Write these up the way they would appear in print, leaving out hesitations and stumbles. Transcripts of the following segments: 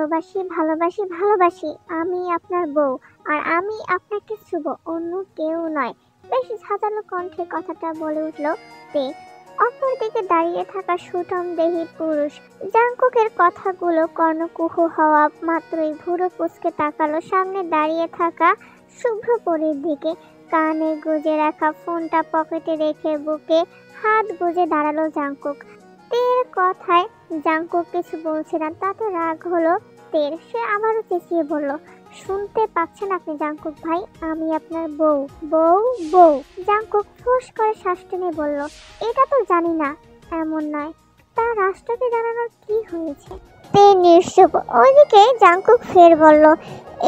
ভালোবাসি ভালোবাসি ভালোবাসি, আমি আপনার বউ, আর আমি আপনাকে ছুব, অন্য কেউ নয়। বেশ ঝাঁঝালো কণ্ঠে কথাটা বলে উঠল তে। অপরদিকে দাঁড়িয়ে থাকা সুঠাম দেহী পুরুষ জাংকুকের কথাগুলো কর্ণকুহু হওয়া মাত্রই ভুরু কুঁচকে তাকালো সামনে দাঁড়িয়ে থাকা শুভ্রপরীর দিকে। কানে গুজে রাখা ফোনটা পকেটে রেখে বুকে হাত গুজে দাঁড়ালো জাংকুক। তের কথায় জাংকুক কিছু বলছে না, তাতে রাগ হলো তের। সে আবারও চেঁচিয়ে বলল, শুনতে পাচ্ছেন আপনি জাংকুক ভাই, আমি আপনার বউ। বউ বউ জাংকুক ফোঁস করে শ্বাস টেনে বলল, এটা তো জানি না, এমন নয়, তা রাষ্ট্রকে জানানোর কি হয়েছে? তে নিশ্চুপ। ওইদিকে জাংকুক ফের বলল,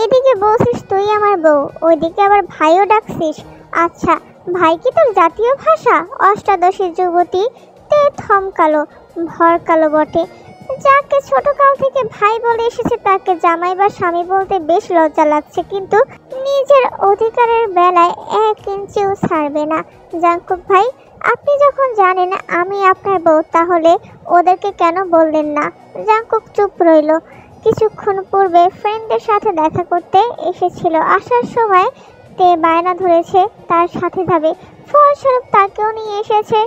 এদিকে বলছিস তুই আমার বউ, ওইদিকে আবার ভাইও ডাকছিস। আচ্ছা, ভাই কি তোর জাতীয় ভাষা? অষ্টাদশী যুবতী তে থমকালো, ভরকালো বটে। যাকে ছোটকাল থেকে ভাই বলে এসেছে তাকে জামাই বা স্বামী বলতে বেশ লজ্জা লাগছে, কিন্তু নিজের অধিকারের বেলায় 1 ইঞ্চিও ছাড়বে না। জাংকুক ভাই, আপনি যখন জানেন আমি আপনার বউ, তাহলে ওদেরকে কেন বললেন না? জাংকুক চুপ রইল। কিছুক্ষণ পূর্বে ফ্রেন্ডদের সাথে দেখা করতে এসেছিল, আসার সময় তে বায়না ধরেছে তার সাথে যাবে, ফলস্বরূপ তাকেও নিয়ে এসেছে।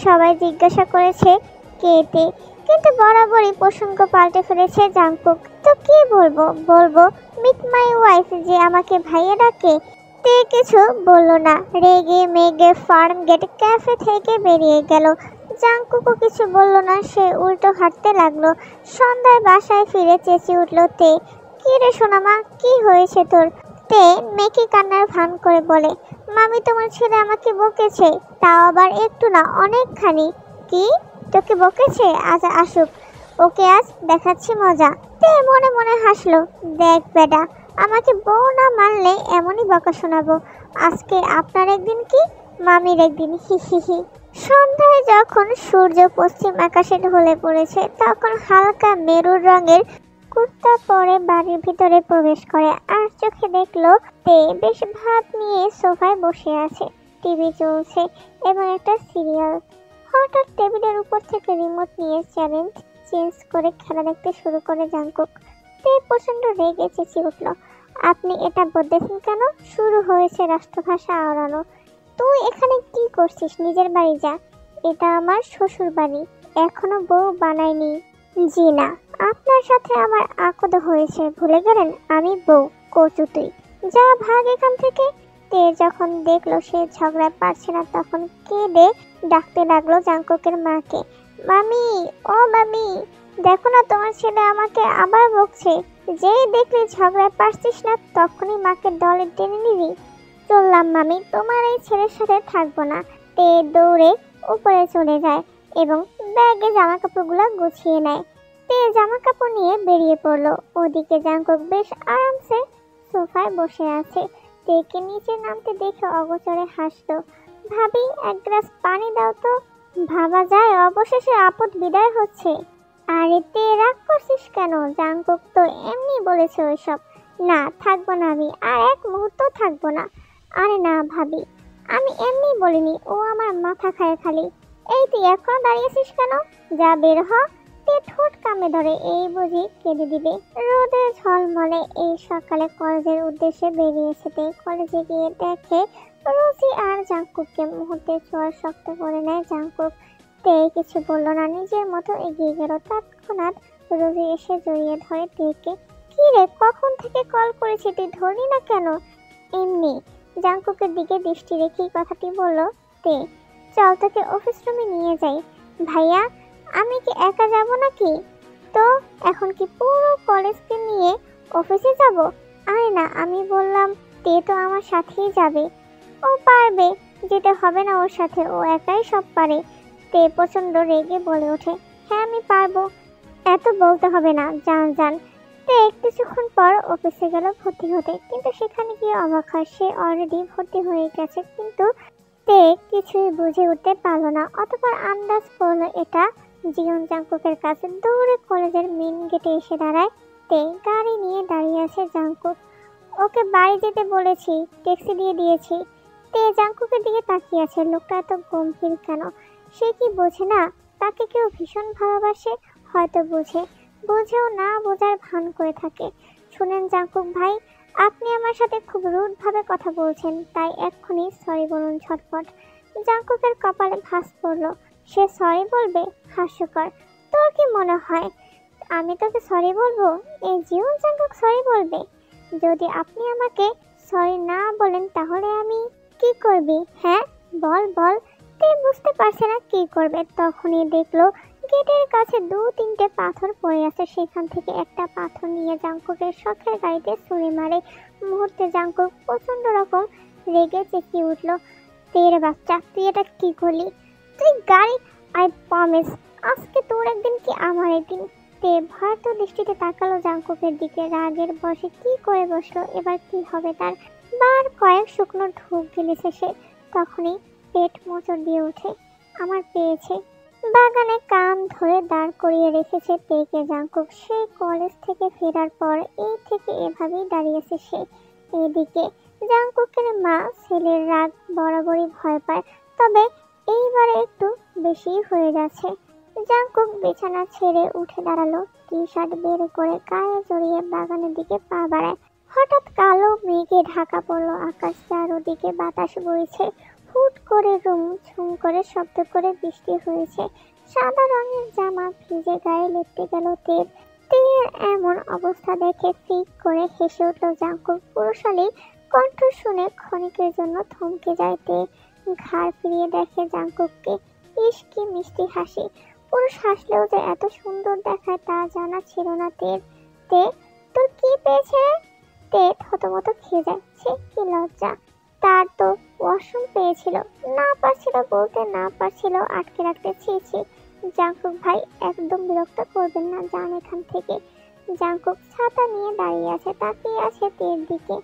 সবাই জিজ্ঞাসা করেছে কে তে, কিন্তু বরাবরই প্রসঙ্গ পাল্টে ফেলেছে জাংকুক। তো কি বলবো? বলবো মিট মাই ওয়াইফ, যে আমাকে ভাইয়া ডাকে। তে কিছু বলল না, রেগে মেগে ফার্ম গেট ক্যাফে থেকে বেরিয়ে গেল। জাংকুকও কিছু বলল না, সে উল্টো হাঁটতে লাগলো। সন্ধ্যায় বাসায় ফিরে চেঁচিয়ে উঠল তে, কি রে সোনামা, কি হয়েছে তোর? তে মেকি কান্নার ভান করে বলে, মামি তোমার ছেলে আমাকে বকেছে, তাও আবার একটু না, অনেকখানি। কি, তোকে বকেছে? আজ আসুক, ওকে আজ দেখাচ্ছি মজা। তে মনে মনে হাসলো, দেখ বেডা, আমাকে বউ না মানলে এমনই বকা শোনাবো। আজকে আপনার একদিন কি মামির একদিন, হি হি হি। সন্ধ্যায় যখন সূর্য পশ্চিম আকাশে ঢলে পড়েছে, তখন হালকা মেরুর রঙের কুর্তা পরে বাড়ির ভিতরে প্রবেশ করে। আর চোখে দেখলো তে বেশ ভাত নিয়ে সোফায় বসে আছে, টিভি চলছে এবং একটা সিরিয়াল। হঠাৎ টেবিলের উপর থেকে রিমোট নিয়ে চ্যানেল চেঞ্জ করে খেলা দেখতে শুরু করে জাংকুক। তে প্রচন্ড রেগে চেঁচিয়ে উঠল, আপনি এটা বলতেছেন কেন? শুরু হয়েছে রাষ্ট্রভাষা আওড়ানো। তুই এখানে কি করছিস? নিজের বাড়ি যা, এটা আমার শ্বশুর বাড়ি, এখনো বউ বানায়নি। জি না, আপনার সাথে আমার আকদ হয়েছে, ভুলে গেলেন? আমি বউ, কচু তুই, যা ভাগ এখান থেকে। তে যখন দেখলো সে ঝগড়ায় পারছে না, তখন কেঁদে ডাকতে লাগলো জাংকুকের মাকে, মামি, ও মামি, দেখো না তোমার ছেলে আমাকে আবার বকছে। যেই দেখলি ঝগড়ায় পারছিস না, তখনই মাকে দলে টেনে নিবি। চললাম মামি, তোমার এই ছেলের সাথে থাকবো না। তে দৌড়ে উপরে চলে যায় এবং ব্যাগে জামা কাপড়গুলো গুছিয়ে নেয়। তে জামা কাপড় নিয়ে বেরিয়ে পড়লো। ওদিকে জাংকুক বেশ আরামসে সোফায় বসে আছে। তেকে নিচে নামতে দেখে অগোচরে হাসলো। ভাবি, এক গ্লাস পানি দাও তো। ভাবা যায় অবশেষে আপদ বিদায় হচ্ছে। আরে তে, রাগ করছিস কেন? জাংকুক তো এমনি বলেছে ওইসব। না, থাকবো না আমি, আর এক মুহূর্ত থাকবো না। আরে না ভাবি, আমি এমনি বলিনি, ও আমার মাথা খায় খালি। এই তুই এখনো দাঁড়িয়েছিস কেন? যা বের হ। তে ঠোঁট কামড়ে ধরে, এই বুঝি কেঁদে দিবে। রোদে ঝলমলে এই সকালে কলেজের উদ্দেশ্যে বেরিয়েছে তে। কলেজে গিয়ে দেখে রোজি আর জাংকুককে। মুহূর্তে চোয়ার শক্ত করে নেয় জাংকুক। তে কিছু বলল না, নিজের মতো এগিয়ে গেল। তৎক্ষণাৎ রোজি এসে জড়িয়ে ধরে তেকে। কি রে, কখন থেকে কল করেছি, তুই ধরলি না কেন? এমনি। জাংকুকের দিকে দৃষ্টি রেখেই কথাটি বলল তে। চল তোকে অফিস রুমে নিয়ে যাই। ভাইয়া, আমি কি একা যাব নাকি? তো এখন কি পুরো কলেজকে নিয়ে অফিসে যাব? আরে না, আমি বললাম তে তো আমার সাথেই যাবে। ও পারবে, যেতে হবে না ওর সাথে, ও একাই সব পারে। তে প্রচন্ড রেগে বলে ওঠে, হ্যাঁ আমি পারবো। এত বলতে হবে না, যান যান। তে কিছুক্ষণ পর অফিসে গেল ভর্তি হতে, কিন্তু সেখানে গিয়ে অবাক হয়, সে অলরেডি ভর্তি হয়ে গেছে। কিন্তু তে কিছুই বুঝে উঠতে পারলো না। অতঃপর আন্দাজ করলো এটা জীবন। জাংকুকের কাছে দৌড়ে কলেজের মেন গেটে এসে দাঁড়ায় তে। গাড়ি নিয়ে দাঁড়িয়ে আছে জাংকুক। ওকে বাড়ি যেতে বলেছি, ট্যাক্সি দিয়ে দিয়েছি। তে জাংকুকের দিকে তাকিয়ে আছে, লোকটা এত গম্ভীর কেন? সে কি বোঝে না তাকে কেউ ভীষণ ভালোবাসে? হয়তো বোঝে। বুঝেও না বোঝার ভান করে থাকে। শুনেন জাঙ্কুক ভাই, আপনি আমার সাথে খুব রুড ভাবে কথা বলছেন, তাই এক্ষুনি সরি বলুন ঝটপট। জাঙ্কুকের কপালে ভাঁজ পড়ল। সে সরি বলবে? হাস্যকর। তোর কি মনে হয় আমি তোকে সরি বলবো? এই জীবন জাঙ্কুক সরি বলবে? যদি আপনি আমাকে সরি না বলেন তাহলে আমি কি করবি? হ্যাঁ বল বল। তুই বুঝতে পারছে না কি করবে, তখনই দেখলো গেটের কাছে 2-3টে পাথর পড়ে আছে। সেখান থেকে একটা পাথর নিয়ে জাঙ্কুকের শখের গাড়িতে ছুঁড়ে মারে। মুহূর্তে জাঙ্কুক প্রচন্ড রকম রেগে চেঁচিয়ে উঠল, তের বাচ্চা তুই এটা কি করলি? তুই গাড়ি, আই প্রমিস আজকে তোর একদিন কি আমার একদিন। তে ভয়ার্থ দৃষ্টিতে তাকালো জাঙ্কুকের দিকে, রাগের বশে কি করে বসলো। এবার কি হবে তার? বার কয়েক শুকনো ঢোক গিলেছে সে। তখনই পেট মোচড় দিয়ে ওঠে। আমার পেয়েছে। বাগানে কান ধরে দাঁড় করিয়ে রেখেছে তেকে জাঙ্কুক। সে কলেজ থেকে ফেরার পর এই থেকে এভাবেই দাঁড়িয়েছে সে। এদিকে জাঙ্কুকের মা ছেলের রাগ বরাবরই ভয় পায়, তবে এইবারে একটু বেশি হয়ে যাচ্ছে। জাঙ্কুক বিছানা ছেড়ে উঠে দাঁড়ালো, টি শার্ট বের করে গায়ে জড়িয়ে বাগানের দিকে পা বাড়ায়। হঠাৎ কালো মেঘে ঢাকা পড়ল আকাশ, চারদিকে বাতাস বইছে। হুট করে রুম ঝুম করে শব্দ করে বৃষ্টি হয়েছে। সাদা রঙের জামা ভিজে গায়ে লেপটে গেল তের। তের এমন অবস্থা দেখে ফিক করে হেসে উঠল জাঙ্কুক। পুরুষালী কণ্ঠ শুনে ক্ষণিকের জন্য থমকে যায় তে। ঘাড় ফিরিয়ে দেখে জাঙ্কুককে। ইস কি মিষ্টি হাসি! পুরুষ হাসলেও যে এত সুন্দর দেখায় তা জানা ছিল না তের। তে তোর কি পেয়েছে? তে থতমত খেয়ে যায়। সে কি লজ্জা! তার তো ওয়াশরুম পেয়েছিল, না পারছিল বলতে, না পারছিল আটকে রাখতে। ছি। জাঙ্কুক ভাই একদম বিরক্ত করবেন না, যান এখান থেকে। জাঙ্কুক ছাতা নিয়ে দাঁড়িয়ে আছে, তাকিয়ে আছে তের দিকে।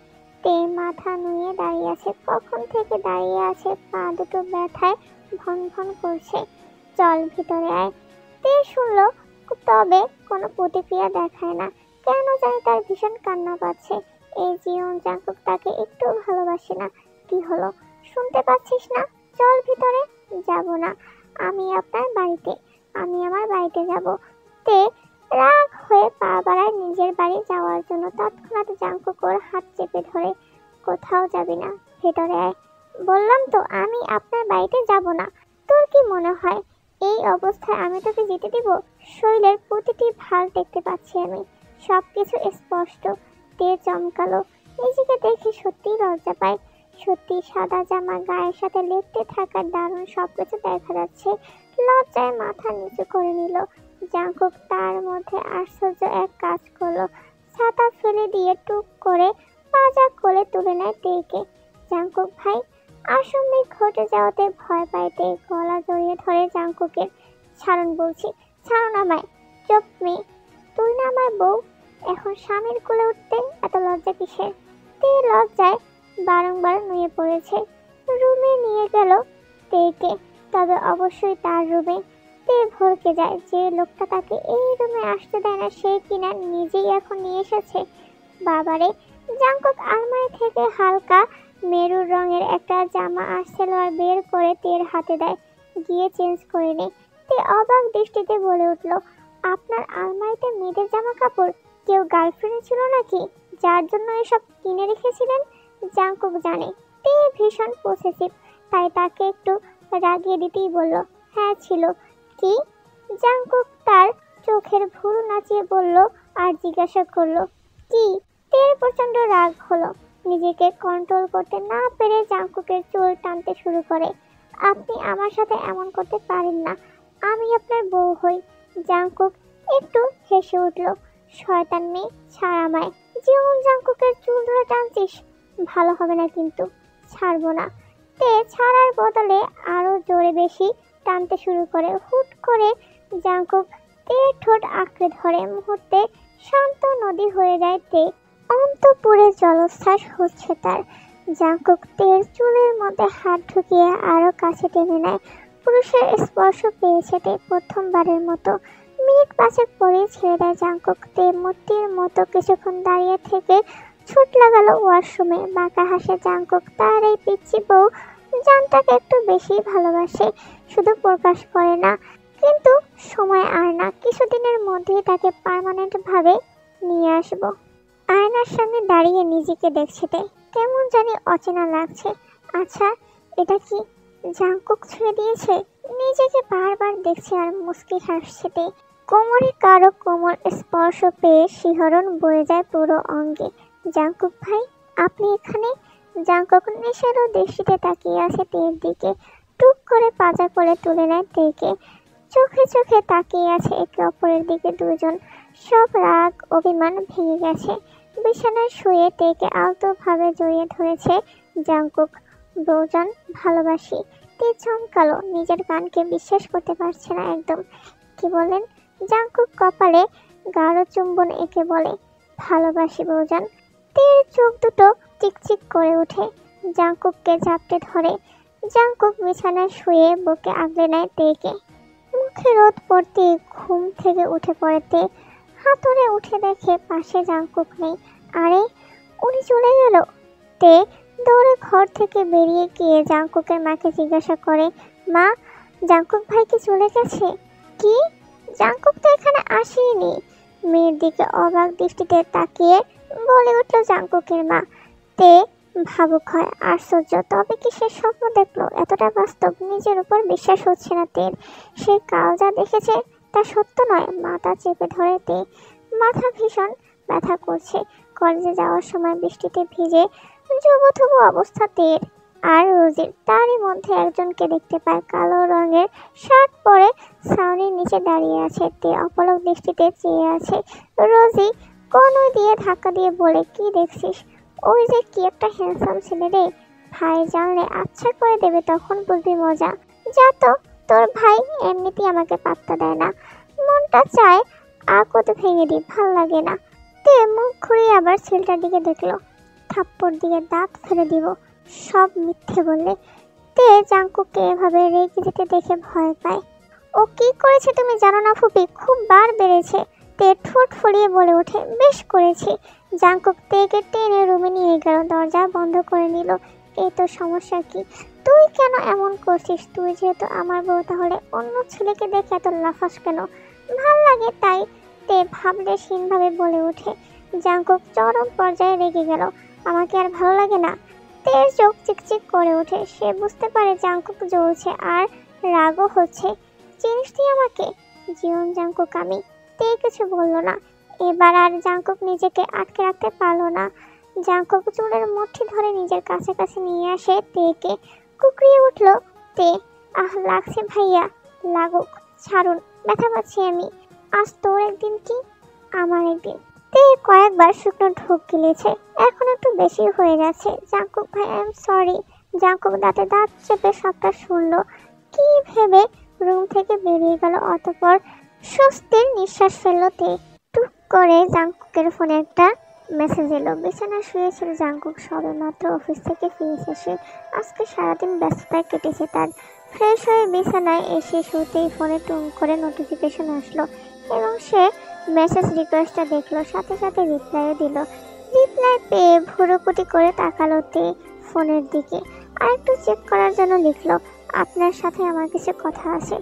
তে মাথা নুয়ে দাঁড়িয়ে আছে। কখন থেকে দাঁড়িয়ে আছে, পা দুটো ব্যথায় ভন ভন করছে। চল ভিতরে আয়। তে শুনলো, তবে কোনো প্রতিক্রিয়া দেখায় না। কেন জানি তার ভীষণ কান্না পাচ্ছে। এই জীবন জাঙ্কুক তাকে একটু ভালোবাসে না। কি হলো, শুনতে পাচ্ছিস না? চল ভিতরে। যাব না, আমি আপনার বাড়িতে, আমি আমার বাড়িতে যাব। তে রাগ হয়ে পা বাড়ায় নিজের বাড়ি যাওয়ার জন্য। তৎক্ষণাৎ জাঙ্কুক ওর হাত চেপে ধরে, কোথাও যাবি না, ভেতরে আয়। বললাম তো আমি আপনার বাড়িতে যাব না। তোর কি মনে হয় এই অবস্থায় আমি তোকে যেতে দিব? শরীরের প্রতিটি ভাঁজ দেখতে পাচ্ছি আমি, সবকিছু স্পষ্ট। তে চমকালো, নিজেকে দেখে সত্যিই লজ্জা পায়। সত্যি সাদা জামা গায়ের সাথে লেপটে থাকার দারুণ সবকিছু দেখা যাচ্ছে। লজ্জায় মাথা নিচু করে নিল। জাঙ্কুক তার মধ্যে আশ্চর্য এক কাজ করলো। ছাতা ফেলে দিয়ে টুক করে পাজা কোলে তুলে নেয় তেকে। জাঙ্কুক ভাই, আসম্বিক ঘটে যাওয়াতে ভয় পাইতে গলা জড়িয়ে ধরে জাঙ্কুকের। ছাড়ুন বলছি, ছাড়ুন আমায়। চুপ মেয়ে, তুই না আমার বউ, এখন স্বামীর কোলে উঠতে এত লজ্জা কিসের? তে লজ্জায় বারংবার নুয়ে পড়েছে। রুমে নিয়ে গেল তেকে, তবে অবশ্যই তার রুমে। তে ভরকে যায়, যে লোকটা তাকে এই রুমে আসতে দেয় না সে কিনা নিজেই এখন নিয়ে এসেছে। বাবারে! জাঙ্কুক আলমারি থেকে হালকা মেরুর রঙের একটা জামা আর সালোয়ার বের করে তের হাতে দেয়, গিয়ে চেঞ্জ করে নে। তে অবাক দৃষ্টিতে বলে উঠল, আপনার আলমারিতে মেয়েদের জামা কাপড়? কেউ গার্লফ্রেন্ড ছিল নাকি যার জন্য এসব কিনে রেখেছিলেন? জাঙ্কুক জানে তে ভীষণ পসেসিভ, তাই তাকে একটু রাগিয়ে দিতেই বলল, হ্যাঁ ছিল। কি? জাঙ্কুক তার চোখের ভুরু নাচিয়ে বলল আর জিজ্ঞাসা করলো, কি? তের প্রচন্ড রাগ হলো। নিজেকে কন্ট্রোল করতে না পেরে জাঙ্কুকের চুল টানতে শুরু করে। আপনি আমার সাথে এমন করতে পারেন না, আমি আপনার বউ হই। জাঙ্কুক একটু হেসে উঠল, শয়তান মেয়ে, ছাড় আমায়। জীবন জাঙ্কুকের চুল ধরে টানছিস, ভালো হবে না কিন্তু, ছাড়বো না। তে ছাড়ার বদলে আরো জোরে বেশি টানতে শুরু করে। হুট করে জাঙ্কুক তের ঠোঁট আঁকড়ে ধরে। মুহূর্তে শান্ত নদী হয়ে যায় তে, অন্তপুরে জলচ্ছ্বাস হচ্ছে তার। জাঙ্কুক তের চুলের মধ্যে হাত ঢুকিয়ে আরো কাছে টেনে নেয়। পুরুষের স্পর্শ পেয়েছে তে প্রথমবারের মতো। মিনিট পাঁচেক পরে ছেড়ে দেয় জাঙ্কুক। তে মূর্তির মতো কিছুক্ষণ দাঁড়িয়ে থেকে ছুট লাগালো ওয়াশরুমে। বাঁকা হাসে জাঙ্কুক, তার এই পিচ্চি বউ জানটাকে একটু বেশি ভালোবাসে, শুধু প্রকাশ করে না। কিন্তু সময় আর না, কিছুদিনের মধ্যেই তাকে পার্মানেন্ট ভাবে নিয়ে আসবো। আয়নার সামনে দাঁড়িয়ে নিজেকে দেখছে কেমন জানি অচেনা লাগছে। আচ্ছা, এটা কি জাংকুক ছুঁয়ে দিয়েছে? নিজেকে বারবার দেখছে আর মুচকি হাসছে কোমরে কারো কোমর স্পর্শ পেয়ে শিহরণ বয়ে যায় পুরো অঙ্গে। জাংকুক ভাই, আপনি এখানে? জাংকুক নেশারও দৃষ্টিতে তাকিয়ে আছে তের দিকে। টুক করে পাজা করে তুলে নেয় তেকে। চোখে চোখে তাকিয়ে আছে একে অপরের দিকে দুজন। সব রাগ অভিমান ভেঙে গেছে। বিছানায় শুয়ে তেকে আলতোভাবে জড়িয়ে ধরেছে জাংকুক। বউজান, ভালোবাসি। তে চমকালো, নিজের কানকে বিশ্বাস করতে পারছে না একদম। কি বলেন? জাংকুক কপালে গাঢ় চুম্বন এঁকে বলে, ভালোবাসি বউজান। তের চোখ দুটো চিকচিক করে ওঠে। জাংকুককে ঝাপটে ধরে। জাংকুক বিছানায় শুয়ে বুকে আগলে নেয় তেকে। মুখে রোদ পড়তে ঘুম থেকে উঠে পড়ে তে। হাতুড়ে উঠে দেখে পাশে জাংকুক নেই। আরে, উনি চলে গেল। তে দৌড়ে ঘর থেকে বেরিয়ে গিয়ে জাংকুকের মাকে জিজ্ঞাসা করে, মা, জাংকুক ভাই কি চলে গেছে? কি? জাংকুক তো এখানে আসেনি। মেয়ের দিকে অবাক দৃষ্টিতে তাকিয়ে বলে উঠল জাংকুকের মা। তে ভাবুক হয়, আশ্চর্য, তবে কি সে স্বপ্ন দেখলো? এতটা বাস্তব, নিজের উপর বিশ্বাস হচ্ছে না তের। সে কাল যা দেখেছে তা সত্য নয়। মাথা চেপে ধরে তে। মাথা ভীষণ ব্যথা করছে। কলেজে যাওয়ার সময় বৃষ্টিতে ভিজে জবুথবু অবস্থা তের আর রোজির। তারই মধ্যে একজনকে দেখতে পায়, কালো রঙের শার্ট পরে ছাউনির নিচে দাঁড়িয়ে আছে। তে অপলক দৃষ্টিতে চেয়ে আছে। রোজি কনুই দিয়ে ধাক্কা দিয়ে বলে, কি দেখছিস? ওই যে কি একটা হ্যান্ডসাম ছেলে রে। ভাই জানলে আচ্ছা করে দেবে, তখন বুঝবি মজা। যা তো, তোর ভাই এমনিতেই আমাকে পাত্তা দেয় না। মনটা চায় কত ভেঙে দিই, ভাল লাগে না। তে মুখ ঘুরিয়ে আবার ছেলেটার দিকে দেখলো। থাপ্পড় দিয়ে দাঁত ফেলে দিব, সব মিথ্যে বললে। তে জাংকুককে এভাবে রেগে যেতে দেখে ভয় পায়। ও কি করেছে তুমি জানো না ফুপি? খুব বার বেড়েছে। তে ঠোঁট ফুলিয়ে বলে ওঠে, বেশ করেছি। জাংকুক তেকে টেনে রুমে নিয়ে গেল, দরজা বন্ধ করে নিল। এই তো সমস্যা কি? তুই কেন এমন করছিস? তুই যেহেতু আমার বউ, তাহলে অন্য ছেলেকে দেখে এত লাফাস কেন? ভাল লাগে তাই। তে ভাবলেশহীনভাবে বলে ওঠে। জাংকুক চরম পর্যায়ে রেগে গেল। আমাকে আর ভালো লাগে না। তের চোখ চিকচিক করে ওঠে। সে বুঝতে পারে জাংকুক জ্বলছে আর রাগও হচ্ছে। চিনিস তুই আমাকে? জীবন জাংকুক আমি। তে কিছু বলল না। এবার আর জাংকুক নিজেকে আটকে রাখতে পারল না। জাংকুক চুলের মুঠি ধরে নিজের কাছে কাছে নিয়ে আসে তেকে। কুকরিয়ে উঠল তে। আহ, লাগছে ভাইয়া। লাগুক, ছাড়ুন, ব্যথা পাচ্ছি আমি। আজ তোর একদিন কি আমার একদিন। তে কয়েকবার শুকনো ঢোক গিলেছে। এখন একটু বেশি হয়ে গেছে। জাংকুক ভাই, আই এম সরি। জাংকুক দাঁতে দাঁত চেপে সবটা শুনল। কি ভেবে রুম থেকে বেরিয়ে গেল। অতঃপর স্বস্তির নিঃশ্বাস ফেলল তে। টুক করে জাংকুকের ফোনে একটা মেসেজ এলো। বিছানায় শুয়েছিল জাংকুক। সবে মাত্র অফিস থেকে ফিরেছে সে। আজকে সারাদিন ব্যস্ততায় কেটেছে তার। ফ্রেশ হয়ে বিছানায় এসে শুতেই ফোনে টুং করে নোটিফিকেশন আসলো এবং সে মেসেজ রিকোয়েস্টটা দেখলো, সাথে সাথে রিপ্লাইও দিল। রিপ্লাই পেয়ে ভুরুকুটি করে তাকালো তে ফোনের দিকে। আর একটু চেক করার জন্য লিখলো, আপনার সাথে আমার কিছু কথা আছে।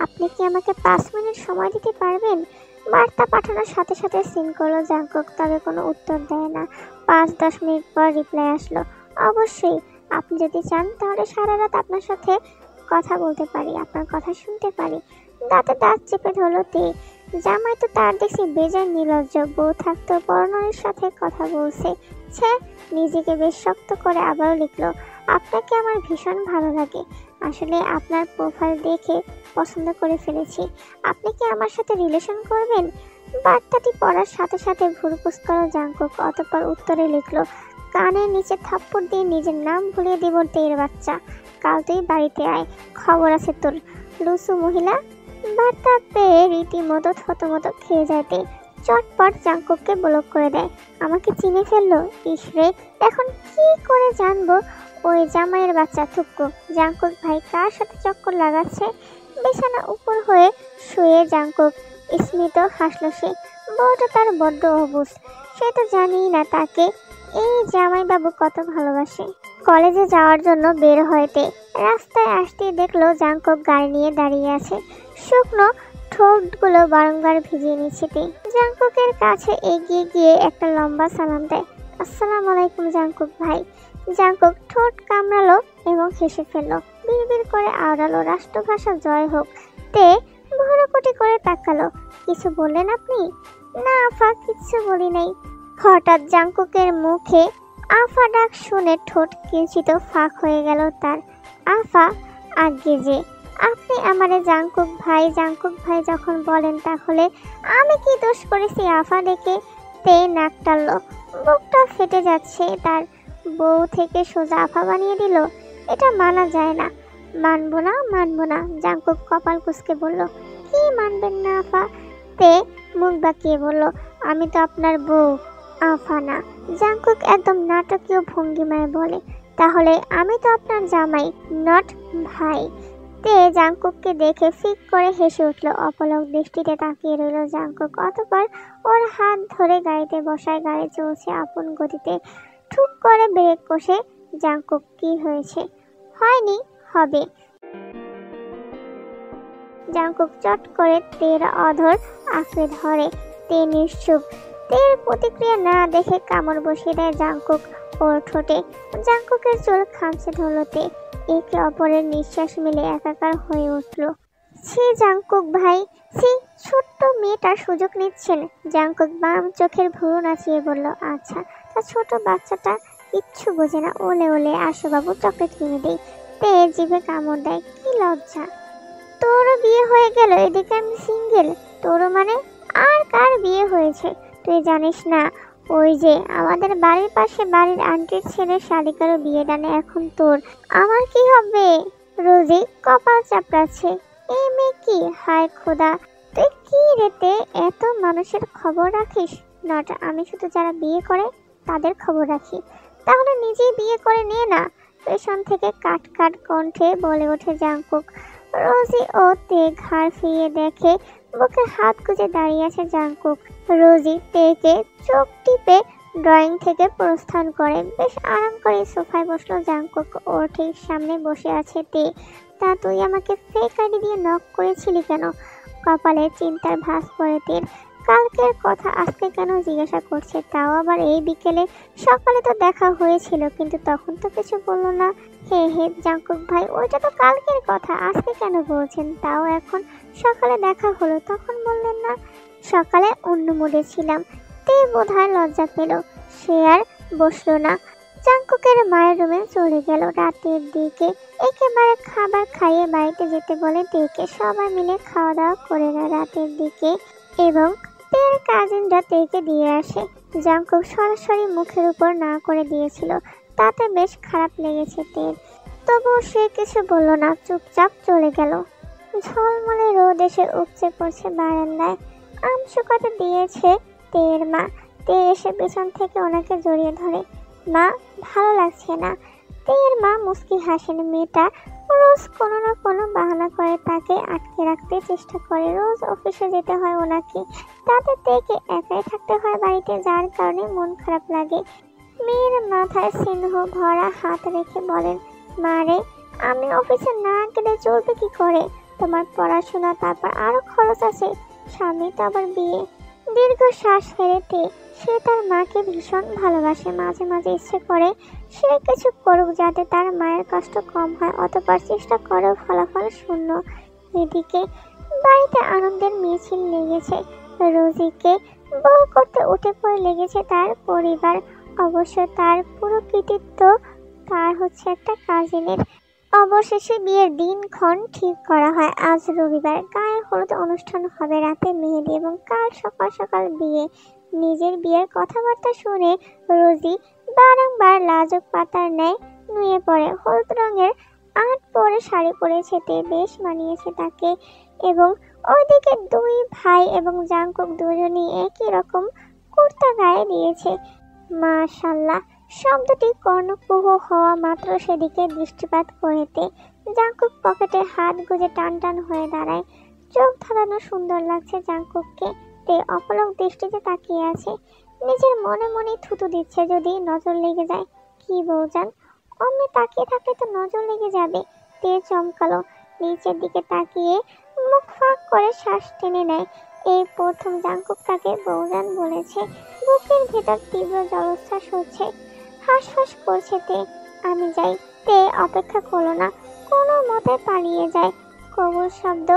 আপনি কি আমাকে 5 মিনিট সময় দিতে পারবেন? বার্তা পাঠানোর সাথে সাথে সিন করলো জাংকুক, তবে কোনো উত্তর দেয় না। 5-10 মিনিট পর রিপ্লাই আসলো, অবশ্যই। আপনি যদি চান তাহলে সারা রাত আপনার সাথে কথা বলতে পারি, আপনার কথা শুনতে পারি। দাঁতে দাঁত চেপে ধরলো তে। জামাই তো তার দেখছি বেজায় নির্লজ্জ। বউ থাকতেও পরনারীর সাথে কথা বলছে। ছে, নিজেকে বেশ শক্ত করে আবারও লিখলো, আপনাকে আমার ভীষণ ভালো লাগে। আসলে আপনার প্রোফাইল দেখে পছন্দ করে ফেলেছি। আপনি কি আমার সাথে রিলেশন করবেন? বার্তাটি পড়ার সাথে সাথে ভুরুকুস করল জাংকুক। অতঃপর উত্তরে লিখলো, কানের নিচে থাপ্পড় দিয়ে নিজের নাম ভুলিয়ে দিব তের বাচ্চা। কাল তুই বাড়িতে আয়, খবর আছে তোর, লুসু মহিলা। বার্তা পেয়ে রীতিমতো থতমতো খেয়ে যাইতে চটপট জাংকুককে ব্লক করে দেয়। আমাকে চিনে ফেললো, ইসরে, এখন কি করে জানবো? ওই জামাইয়ের বাচ্চা থুক্কু। জাংকুক ভাই কার সাথে চক্কর লাগাচ্ছে? বিছানা উপর হয়ে শুয়ে জাংকুক স্মিত হাসলো সে। বউটা তার বড্ড অবুঝ। সে তো জানিই না তাকে এই জামাইবাবু কত ভালোবাসে। কলেজে যাওয়ার জন্য বের হইতে রাস্তায় আসতেই দেখলো জাংকুক গাড়ি নিয়ে দাঁড়িয়ে আছে। শুকনো ঠোঁটগুলো বারংবার ভিজিয়ে নিচ্ছে তে। জাংকুকের কাছে এগিয়ে গিয়ে একটা লম্বা সালাম দেয়। আসসালামু আলাইকুম জাংকুক ভাই। জাংকুক ঠোঁট কামড়ালো এবং হেসে ফেললো। বিড়বিড় করে আওড়ালো রাষ্ট্রভাষা জয় হোক। তে ভুরুকুটি করে তাকালো। কিছু বললেন আপনি? না আফা, কিচ্ছু বলি নাই। হঠাৎ জাংকুকের মুখে আফা ডাক শুনে ঠোঁট কিঞ্চিত ফাঁক হয়ে গেল তার। আফা, আগে যে আপনি আমারে জাংকুক ভাই যখন বলেন তাহলে আমি কি দোষ করেছি আফা ডেকে? তে নাক টানলো। বুকটা ফেটে যাচ্ছে তার। বউ থেকে সোজা আফা বানিয়ে দিল, এটা মানা যায় না। মানবো না জাংকুক কপাল কুঁচকে বলল। কি মানবেন না আফা? তে মুখ বাঁকিয়ে বলল, আমি তো আপনার বউ, আফা না। জাংকুক একদম নাটকীয় ভঙ্গিমায় বলে, তাহলে আমি তো আপনার জামাই, নট ভাই। তে জাংকুককে দেখে ফিক করে হেসে উঠল। অপলক দৃষ্টিতে তাকিয়ে রইল জাংকুক। অতঃপর ওর হাত ধরে গাড়িতে বসায়। গাড়ি চলছে আপন গতিতে। ঠুক করে ব্রেক কষে জাংকুক, কি হয়েছে? হয়নি, হবে। জাংকুক চট করে তের অধর আঁকড়ে ধরে। তে নিশ্চুপ। তের প্রতিক্রিয়া না দেখে কামড় বসিয়ে দেয় জাংকুক ওর ঠোঁটে। জাংকুকের চুল খামচে ধরল তে। একে অপরের নিঃশ্বাস মিলে একাকার হয়ে উঠল। সে জাংকুক ভাই, সে ছোট্ট মেয়েটার সুযোগ নিচ্ছেন। জাংকুক বাম চোখের ভুরু নাচিয়ে বলল, আচ্ছা, তা ছোট বাচ্চাটা কিচ্ছু বোঝে না। ওলে ওলে আসো বাবু, চকলেট কিনে দেই। তে জিভে কামড় দেয়। কি লজ্জা! তোরও বিয়ে হয়ে গেল, এদিকে আমি সিঙ্গেল। তোরও মানে? আর কার বিয়ে হয়েছে তুই জানিস না? ওই যে আমাদের বাড়ির পাশে বাড়ির আন্টির ছেলে শালিকারও বিয়ে ডানে এখন তোর। আমার কি হবে? রোজি কপাল চাপড়াচ্ছে। এ মেয়ে কি! হায় খোদা, তুই কি রেতে এত মানুষের খবর রাখিস? নট, আমি শুধু যারা বিয়ে করে তাদের খবর রাখি। তাহলে নিজেই বিয়ে করে নে না। পেছন থেকে কাট কাট কণ্ঠে বলে ওঠে জাংকুক। রোজি ও তে ঘাড় ফিরিয়ে দেখে বুকে হাত গুজে দাঁড়িয়ে আছে জাংকুক। রোজি তেকে চোখ টিপে ড্রয়িং থেকে প্রস্থান করে। বেশ আরাম করে সোফায় বসলো জাংকুক। ওর ঠিক সামনে বসে আছে তে। তা তুই আমাকে ফেক আইডি দিয়ে নক করেছিলি কেন? কপালে চিন্তার ভাঁজ পড়ে তের। কালকের কথা আজকে কেন জিজ্ঞাসা করছে, তাও আবার এই বিকেলে? সকালে তো দেখা হয়েছিল, কিন্তু তখন তো কিছু বললো না। হে হে জাংকুক ভাই, ওইটা তো কালকের কথা, আজকে কেন বলছেন? তাও এখন সকালে দেখা হলো, তখন বললেন না? সকালে অন্য মুডে ছিলাম। তে বোধহয় লজ্জা পেল, সে আর বসলো না। জাংকুকের মায়ের রুমে চলে গেল রাতের দিকে। একেবারে খাবার খাইয়ে বাড়িতে যেতে বলে তেকে। সবাই মিলে খাওয়া দাওয়া করে নেয় রাতের দিকে এবং তের কাজিনরা তেকে দিয়ে আসে। জাংকুক সরাসরি মুখের উপর না করে দিয়েছিল, তাতে বেশ খারাপ লেগেছে তের। তবুও সে কিছু বলল না, চুপচাপ চলে গেল। ঝলমলে রোদ এসে উপচে পড়ছে বারান্দায়। আম শুকাতে দিয়েছে তের মা। তে এসে পেছন থেকে ওনাকে জড়িয়ে ধরে। মা, ভালো লাগছে না। তের মা মুস্কি হাসেন। মেয়েটা রোজ কোনো না কোনো বাহানা করে তাকে আটকে রাখতে চেষ্টা করে। রোজ অফিসে যেতে হয় ওনাকে, তাতে তেকে একাই থাকতে হয় বাড়িতে, যার কারণে মন খারাপ লাগে। মেয়ের মাথায় স্নেহ ভরা হাত রেখে বলেন, মা রে, আমি অফিসে না গেলে চলবে কি করে? তোমার পড়াশোনা, তারপর আরো খরচ আছে, স্বামী তো আবার বিয়ে। দীর্ঘ শ্বাস ফেলে সে তার মাকে ভীষণ ভালোবাসে। মাঝে মাঝে ইচ্ছে করে সে কিছু করুক যাতে তার মায়ের কষ্ট কম হয়। অতঃপর চেষ্টা করেও ফলাফল শূন্য। এদিকে বাড়িতে আনন্দের মিছিল লেগেছে। রোজিকে বউ করতে উঠে পড়ে লেগেছে তার পরিবার। অবশ্য তার পুরো কৃতিত্ব তার হচ্ছে একটা কাজিনের। অবশেষে বিয়ের দিনক্ষণ ঠিক করা হয়। আজ রবিবার গায়ে হলুদ অনুষ্ঠান হবে, রাতে মেহেদি এবং কাল সকাল সকাল বিয়ে। নিজের বিয়ের কথাবার্তা শুনে রোজি বারংবার লাজুক পাতার ন্যায় নুয়ে পড়ে। হলুদ রঙের আট পরে শাড়ি পরেছে তে, বেশ মানিয়েছে তাকে। এবং ওইদিকে দুই ভাই এবং জাংকুক দুজনই একই রকম কুর্তা গায়ে দিয়েছে। মাশাআল্লাহ শব্দটি কর্ণকুহ হওয়া মাত্র সেদিকে দৃষ্টিপাত করেতে জাংকুক পকেটে হাত গুজে টান টান হয়ে দাঁড়ায়। চোখ ধাঁধানো সুন্দর লাগছে জাংকুককে। তে অপলক দৃষ্টিতে তাকিয়ে আছে। নিজের মনে মনে থুতু দিচ্ছে, যদি নজর লেগে যায়। কি বউজান, অমনি তাকিয়ে থাকলে তো নজর লেগে যাবে। তে চমকালো, নিচের দিকে তাকিয়ে মুখ ফাঁক করে শ্বাস টেনে নেয়। এই প্রথম জাঙ্কুক তাকে বউজান বলেছে। বুকের ভেতর তীব্র জলোচ্ছ্বাস হচ্ছে, হাঁসফাঁস করছে তে। আমি যাই। তে অপেক্ষা করলো না, কোনো মতে পালিয়ে যায়। কবুল শব্দ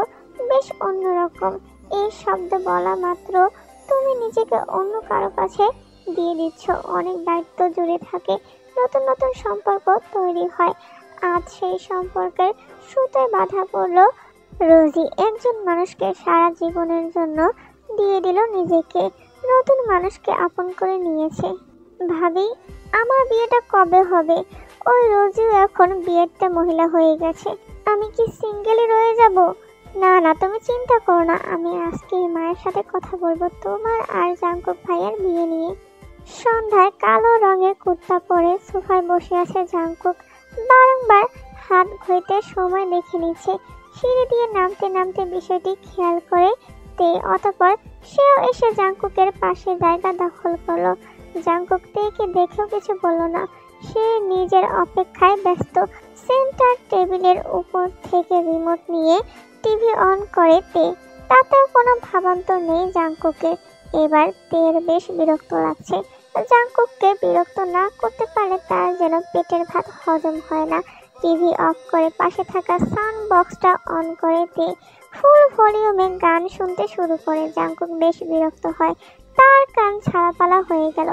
বেশ অন্যরকম। এই শব্দ বলা মাত্র তুমি নিজেকে অন্য কারো কাছে দিয়ে দিচ্ছ। অনেক দায়িত্ব জুড়ে থাকে, নতুন নতুন সম্পর্ক তৈরি হয়। আজ সেই সম্পর্কের সুতোয় বাধা পড়লো। রোজি একজন মানুষকে সারা জীবনের জন্য দিয়ে দিল নিজেকে, নতুন মানুষকে আপন করে নিয়েছে। ভাবি, আমার বিয়েটা কবে হবে? ওই রোজিও এখন বিয়েতে মহিলা হয়ে গেছে, আমি কি সিঙ্গেলই রয়ে যাব? না না, তুমি চিন্তা করো না, আমি আজকে মায়ের সাথে কথা বলবো তোমার আর জাঙ্কুক ভাইয়ের বিয়ে নিয়ে। সন্ধ্যায় কালো রঙের কুর্তা পরে সোফায় বসে আছে জাঙ্কুক, বারংবার হাত ঘড়িতে সময় দেখে নিচ্ছে। সিঁড়ি দিয়ে নামতে নামতে বিষয়টি খেয়াল করে তে, অতঃপর সেও এসে জাঙ্কুকের পাশে জায়গা দখল করলো। জাঙ্কুক তেকে দেখেও কিছু বলল না, সে নিজের অপেক্ষায় ব্যস্ত। সেন্টার টেবিলের উপর থেকে রিমোট নিয়ে টিভি অন করে তে, তাতেও কোনো ভাবান্তর নেই জাঙ্কুকের। এবার তের বেশ বিরক্ত লাগছে। জাঙ্কুককে বিরক্ত না করতে পারলে তার যেন পেটের ভাত হজম হয় না। টিভি অফ করে পাশে থাকা সাউন্ড বক্সটা অন করে তে ফুল ভলিউমে গান শুনতে শুরু করে। জাঙ্কুক বেশ বিরক্ত হয়, তার কান ছাড়াপালা হয়ে গেল।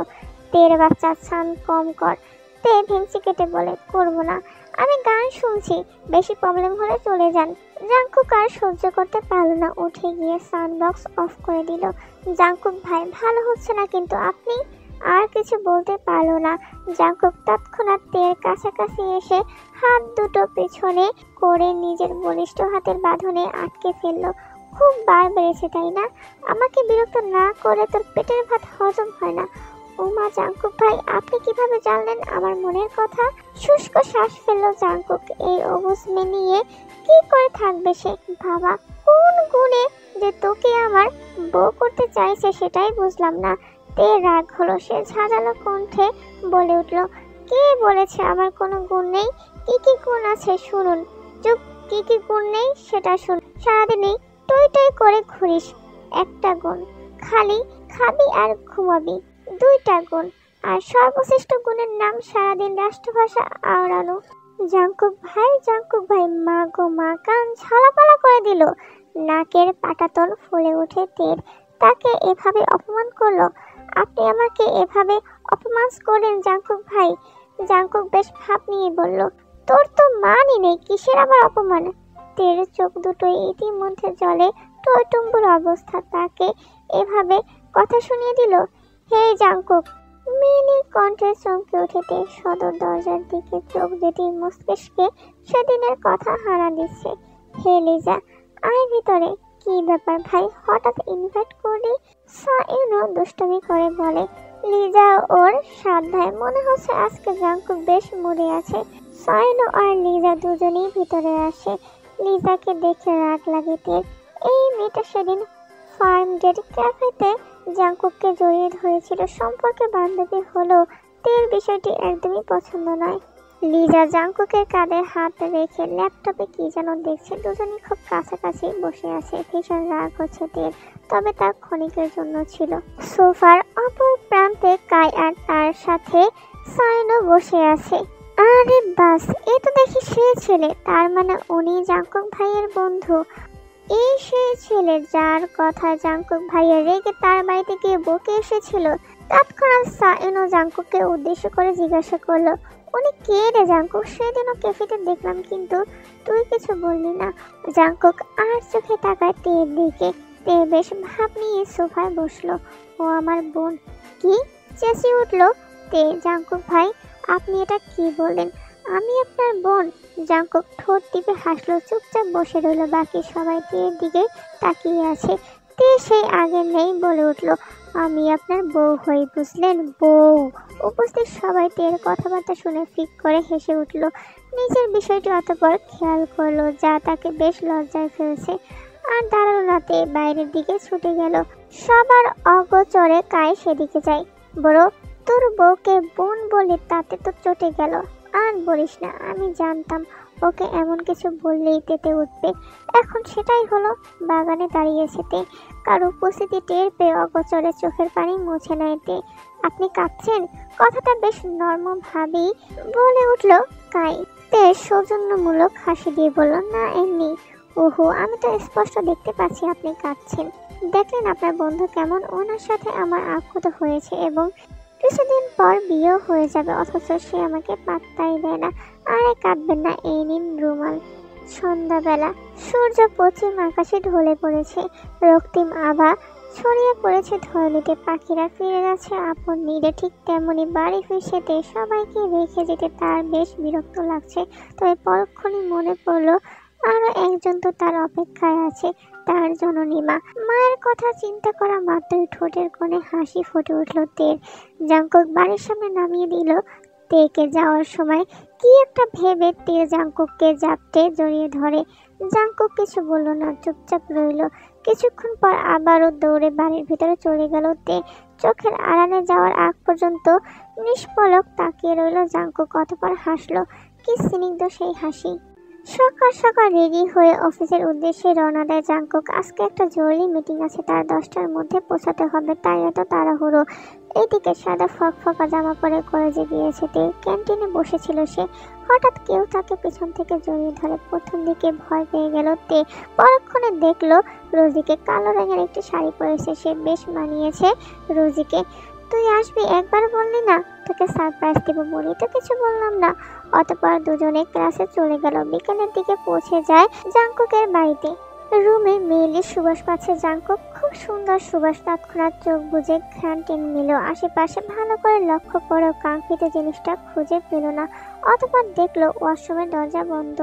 তের বাচ্চা, সাউন্ড কম কর। তে ভেংচি কেটে বলে, করবো না, আমি গান শুনছি, বেশি প্রবলেম হলে চলে যান। জাঙ্কুক আর সহ্য করতে পারল না, উঠে গিয়ে সাউন্ড বক্স অফ করে দিল। জাঙ্কুক ভাই, ভালো হচ্ছে না কিন্তু আপনি। আর কিছু বলতে পারল না। জাঙ্কুক তৎক্ষণাৎ তের কাছাকাছি এসে হাত দুটো পেছনে করে নিজের বলিষ্ঠ হাতের বাঁধনে আটকে ফেলল। খুব বার বেড়েছে তাই না? আমাকে বিরক্ত না করে তোর পেটের ভাত হজম হয় না? ওমা জাঙ্কুক ভাই, আপনি কিভাবে জানলেন আমার মনের কথা? শুষ্ক শ্বাস ফেলল জাঙ্কুক। এই অবুঝ মেয়ে নিয়ে কি করে থাকবে সে? ভাবা, কোন গুণে যে তোকে আমার বউ করতে চাইছে সেটাই বুঝলাম না। তে রাগ হলো, সে ঝাঁঝালো কণ্ঠে বলে উঠল, কে বলেছে আমার কোনো গুণ নেই? কি কি গুণ আছে শুনুন। চুপ, কি কি গুণ নেই সেটা শুন। সারাদিনই টই টই করে ঘুরিস, একটা গুণ, খালি খাবি আর ঘুমাবি, দুইটা গুণ, আর সর্বশ্রেষ্ঠ গুণের নাম সারাদিন রাষ্ট্রভাষা আওড়ানো। জাঙ্কুক ভাই, মা গো মা, কান ঝালাপালা করে দিল। নাকের পাটাতন ফুলে উঠে তের, তাকে এভাবে অপমান করলো? আপনি আমাকে এভাবে অপমান করেন জাঙ্কুক ভাই? জাঙ্কুক বেশ ভাব নিয়ে বলল, তোর তো মানই নেই, কিসের আবার অপমান? তের চোখ দুটো ইতিমধ্যে জলে টইটুম্বুর অবস্থা, তাকে এভাবে কথা শুনিয়ে দিল। হে জাঙ্কুক, মিনি কণ্ঠে চমকে উঠেতে সদর দরজার দিকে চোখ যেটি মস্তিষ্কে সেদিনের কথা হানা দিচ্ছে। হে লিজা, আয় ভিতরে। কি ব্যাপার ভাই, হঠাৎ ইনভাইট করলি? সাইনো দুষ্টমি করে বলে। লিজা ওর সাধ্যায় মনে হচ্ছে আজকে জাঙ্কুক বেশ মুড়ে আছে। সাইনো আর লিজা দুজনেই ভিতরে আসে। লিজাকে দেখে রাগ লাগে তের। এই মেয়েটা সেদিন ফার্ম গেট ক্যাফেতে জাঙ্কুককে জড়িয়ে ধরেছিল, সম্পর্কে বান্ধবী হলেও তের বিষয়টি একদমই পছন্দ নয়। লিজা জাঙ্কুকের কাঁধে হাত রেখে ল্যাপটপে কি যেন দেখছে। দুজনেই খুব কাছাকাছি বসে আছে। ভীষণ রাগ হচ্ছে তের, তবে তা ক্ষণিকের জন্য ছিল। সোফার অপর প্রান্তে কাই আর তার সাথে সাইনো বসে আছে। আরে বাস, এ তো দেখি সে ছেলে, তার মানে উনি জাঙ্কুক ভাইয়ের বন্ধু। এই সেই ছেলে যার কথা জাঙ্কুক ভাইয়া রেগে তার বাড়িতে গিয়ে বকে এসেছিল। তৎক্ষণাৎ সাইনো জাঙ্কুককে উদ্দেশ্য করে জিজ্ঞাসা করলো, উনি কে রে জাঙ্কুক? সেদিনও ক্যাফেতে দেখলাম, কিন্তু তুই কিছু বললি না। জাঙ্কুক আর চোখে তাকায় তের দিকে। তে বেশ ভাব নিয়ে সোফায় বসলো। ও আমার বোন? কি? চেঁচিয়ে উঠলো তে। জাঙ্কুক ভাই, আপনি এটা কি বললেন? আমি আপনার বোন? জাঙ্কুক ঠোঁট টিপে হাসলো, চুপচাপ বসে রইল। বাকি সবাই তের দিকে তাকিয়ে আছে। তে সেই আগে নেই বলে উঠলো, আমি আপনার বউ হই, বুঝলেন? বউ? উপস্থিত সবাই তের কথাবার্তা শুনে ফিক করে হেসে উঠল। নিজের বিষয়টি অতঃপর খেয়াল করলো, যা তাকে বেশ লজ্জায় ফেলছে। আর দাঁড়ালো না, তে বাইরের দিকে ছুটে গেল। সবার অগোচরে কাই সেদিকে যায়। বড়, তোর বউকে বোন বলে তাতে তো চটে গেল। আর বলিস না, আমি জানতাম ওকে এমন কিছু বললেই তেতে উঠবে। এখন সেটাই হলো। বাগানে দাঁড়িয়েছে তে, কার উপস্থিতি টের পেয়ে অগোচরে চোখের পানি মুছে নেয় তে। আপনি কাঁদছেন? কথাটা বেশ নর্মভাবেই বলে উঠল কাই। তে সৌজন্যমূলক হাসি দিয়ে বলল, না এমনি। ওহো, আমি তো স্পষ্ট দেখতে পাচ্ছি আপনি কাঁদছেন। দেখলেন আপনার বন্ধু কেমন, ওনার সাথে আমার আকুত হয়েছে এবং কিছুদিন পর বিয়েও হয়ে যাবে, অথচ সে আমাকে পাত্তাই দেয় না। আরে কাঁদবেন না, এই নিন রুমাল। সন্ধ্যাবেলা সূর্য পশ্চিম আকাশে ঢলে পড়েছে, রক্তিম আভা ছড়িয়ে পড়েছে ধরণীতে। পাখিরা ফিরে যাচ্ছে আপন নীড়ে, ঠিক তেমনি বাড়ি ফিরতে সবাইকে রেখে যেতে তার বেশ বিরক্ত লাগছে। তবে পরক্ষণে মনে পড়লো আরো একজন তো তার অপেক্ষায় আছে, তার জননী মা। মায়ের কথা চিন্তা করা মাত্রই ঠোঁটের কোণে হাসি ফুটে উঠল তের। জাঙ্কুক বাড়ির সামনে নামিয়ে দিল তেকে যাওয়ার সময়। কি একটা ভেবে তে জাঙ্কুককে জাপটে জড়িয়ে ধরে। জাঙ্কুক কিছু বলল না, চুপচাপ রইল। কিছুক্ষণ পর আবারও দৌড়ে বাড়ির ভিতরে চলে গেল তে। চোখের আড়ালে যাওয়ার আগ পর্যন্ত নিষ্পলক তাকিয়ে রইল জাঙ্কুক, অতঃপর হাসলো। কি স্নিগ্ধ সেই হাসি। সকাল সকাল রেডি হয়ে অফিসের উদ্দেশ্যে রওনা দেয় জাঙ্কুক। আজকে একটা জরুরি মিটিং আছে, তার 10টার মধ্যে পৌঁছাতে হবে, তাই এত তাড়াহুড়ো। এইদিকে সাদা ফকফকা জামা পরে কলেজে গিয়েছে তে। ক্যান্টিনে বসেছিল সে, হঠাৎ কেউ তাকে পিছন থেকে জড়িয়ে ধরে। প্রথম দিকে ভয় পেয়ে গেল তে, পরক্ষণে দেখলো রোজিকে। কালো রঙের একটি শাড়ি পরেছে সে, বেশ মানিয়েছে রোজিকে। তুই আসবি, একবার বললি না তোকে সারপ্রাইজ দেবো, বলি তো কিছু বললাম না। অতঃপর দুজনে ক্লাসে চলে গেল। বিকেলের দিকে পৌঁছে যায় জাঙ্কুকের বাড়িতে। রুমে মেয়েলি সুবাস পাচ্ছে জাঙ্কুক, খুব সুন্দর সুবাস। তৎক্ষণাৎ চোখ বুজে ঘ্রাণ টেনে নিল। আশেপাশে ভালো করে লক্ষ্য করেও কাঙ্ক্ষিত জিনিসটা খুঁজে পেল না। অতঃপর দেখলো ওয়াশরুমের দরজা বন্ধ।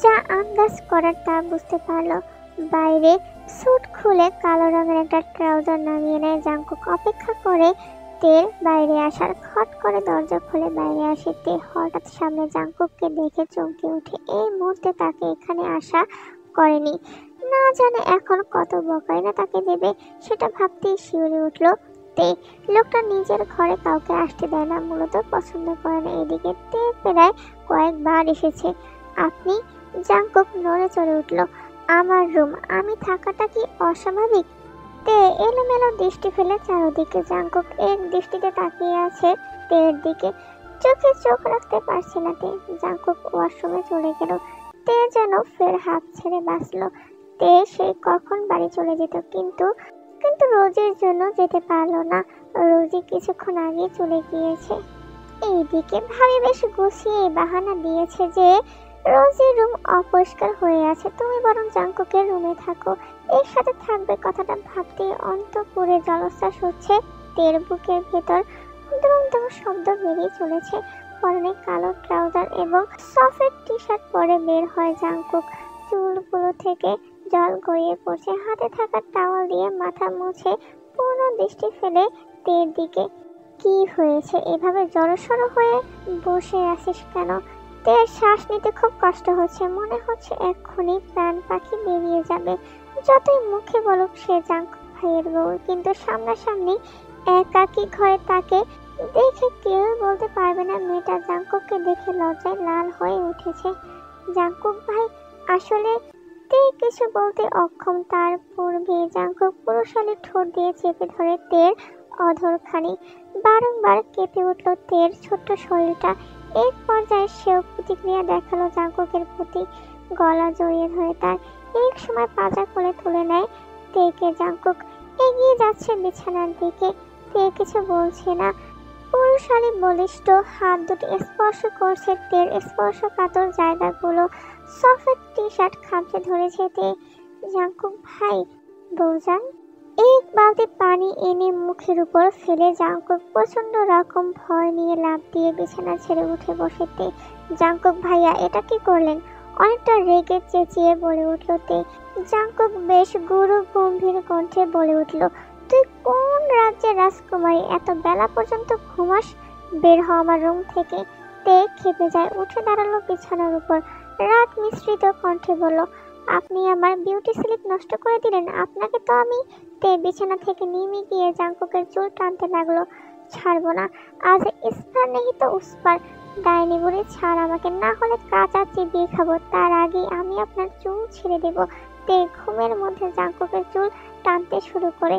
যা আন্দাজ করার তা বুঝতে পারলো। বাইরে স্যুট খুলে কালো রঙের একটা ট্রাউজার নামিয়ে নেয় জাঙ্কুক। অপেক্ষা করে তের বাইরে আসার। খট করে দরজা খুলে বাইরে আসে তে। হঠাৎ সামনে জাঙ্কুককে দেখে চমকে ওঠে। এই মুহূর্তে তাকে এখানে আসা করেনি, না জানে এখন কত বকাই না তাকে দেবে, সেটা ভাবতেই শিউরে উঠল তে। লোকটা নিজের ঘরে কাউকে আসতে দেয় না, মূলত পছন্দ করে না। এদিকে তে প্রায় কয়েকবার এসেছে। আপনি? জাঙ্কুক নড়ে চড়ে উঠল। আমার রুম, আমি থাকাটা কি অস্বাভাবিক? তে এলোমেলো দৃষ্টি ফেলে চারদিকে। জাঙ্কুক এক দৃষ্টিতে তাকিয়ে আছে তের দিকে, চোখে চোখ রাখতে পারছে না তে। জাঙ্কুক ওয়াশরুমে চলে গেল। তে যেন ফের হাত ছেড়ে বাঁচল। তে সেই কখন বাড়ি চলে যেত, কিন্তু কিন্তু রোজির জন্য যেতে পারলো না। রোজি কিছুক্ষণ আগে চলে গিয়েছে। এইদিকে ভাবি বেশ গুছিয়ে বাহানা দিয়েছে যে রোজির রুম অপরিষ্কার হয়ে আছে, তুমি বরং জাঙ্কুকের রুমে থাকো, এর সাথে থাকবে। কথাটা ভাবতে অন্তঃপুরে জলশ্বাস হচ্ছে তের। বুকের ভেতর দুম দুম শব্দ বেরিয়ে চলেছে। পরনে কালো ট্রাউজার এবং সফেট টি শার্ট পরে বের হয় জাঙ্কুক। চুলগুলো থেকে জল গড়িয়ে পড়ছে। হাতে থাকা টাওয়াল দিয়ে মাথা মুছে পূর্ণ দৃষ্টি ফেলে তের দিকে। কি হয়েছে, এভাবে জড়সড় হয়ে বসে আছিস কেন? তের শ্বাস নিতে খুব কষ্ট হচ্ছে, মনে হচ্ছে এক্ষুনি প্রাণ পাখি বেরিয়ে যাবে। যতই মুখে বলুক সে জাঙ্কুক ভাইয়ের বউ, কিন্তু সামনাসামনি একাকী ঘরে তাকে দেখে কেউ বলতে পারবে না মেয়েটা জাঙ্কুককে দেখে লজ্জায় লাল হয়ে উঠেছে। জাঙ্কুক ভাই, আসলে তে কিছু বলতে অক্ষম। তার পূর্বে জাঙ্কুক পুরুষালী ঠোঁট দিয়ে চেপে ধরে তের অধরখানি। বারংবার কেঁপে উঠল তের ছোট্ট শরীরটা। এক পর্যায়ে সেও প্রতিক্রিয়া দেখালো জাঙ্কুকের প্রতি, গলা জড়িয়ে ধরে তার। এক সময় পাজা কোলে তুলে নেয় তেকে। জাঙ্কুক এগিয়ে যাচ্ছে বিছানার দিকে। তে কিছু বলছে না। পুরুষালী বলিষ্ঠ হাত দুটি স্পর্শ করছে তের স্পর্শকাতর জায়গাগুলো। সফেদ টি শার্ট খামচে ধরেছে তে। জাঙ্কুক ভাই, বউজান। এক বালতি পানি এনে মুখের উপর ফেলে জাঙ্কুক প্রচন্ড রকম ভয় নিয়ে লাফ দিয়ে বিছানা ছেড়ে উঠে বসে তে। জাঙ্কুক ভাইয়া, এটা কি করলেন? অনেকটা রেগে চেঁচিয়ে বলে উঠল তে। জাঙ্কুক বেশ গুরু গম্ভীর কণ্ঠে বলে উঠল, তুই কোন রাজ্যের রাজকুমারী, এত বেলা পর্যন্ত ঘুমাস? বের হ আমার রুম থেকে। তে খেপে যায়, উঠে দাঁড়ালো বিছানার উপর। রাগ মিশ্রিত কণ্ঠে বলল, আপনি আমার বিউটি স্লিপ নষ্ট করে দিলেন। আপনাকে তো আমি। তে বিছানা থেকে নেমে গিয়ে জাঙ্কুকের চুল টানতে লাগলো। ছাড়বো না, আজ ইস পার নেই তো উস পার। ডাইনি বুড়ি ছাড় আমাকে, না হলে কাঁচা চিবিয়ে খাবো। তার আগে আমি আপনার চুল ছিঁড়ে দেব। তে ঘুমের মধ্যে জাঙ্কুকের চুল টানতে শুরু করে।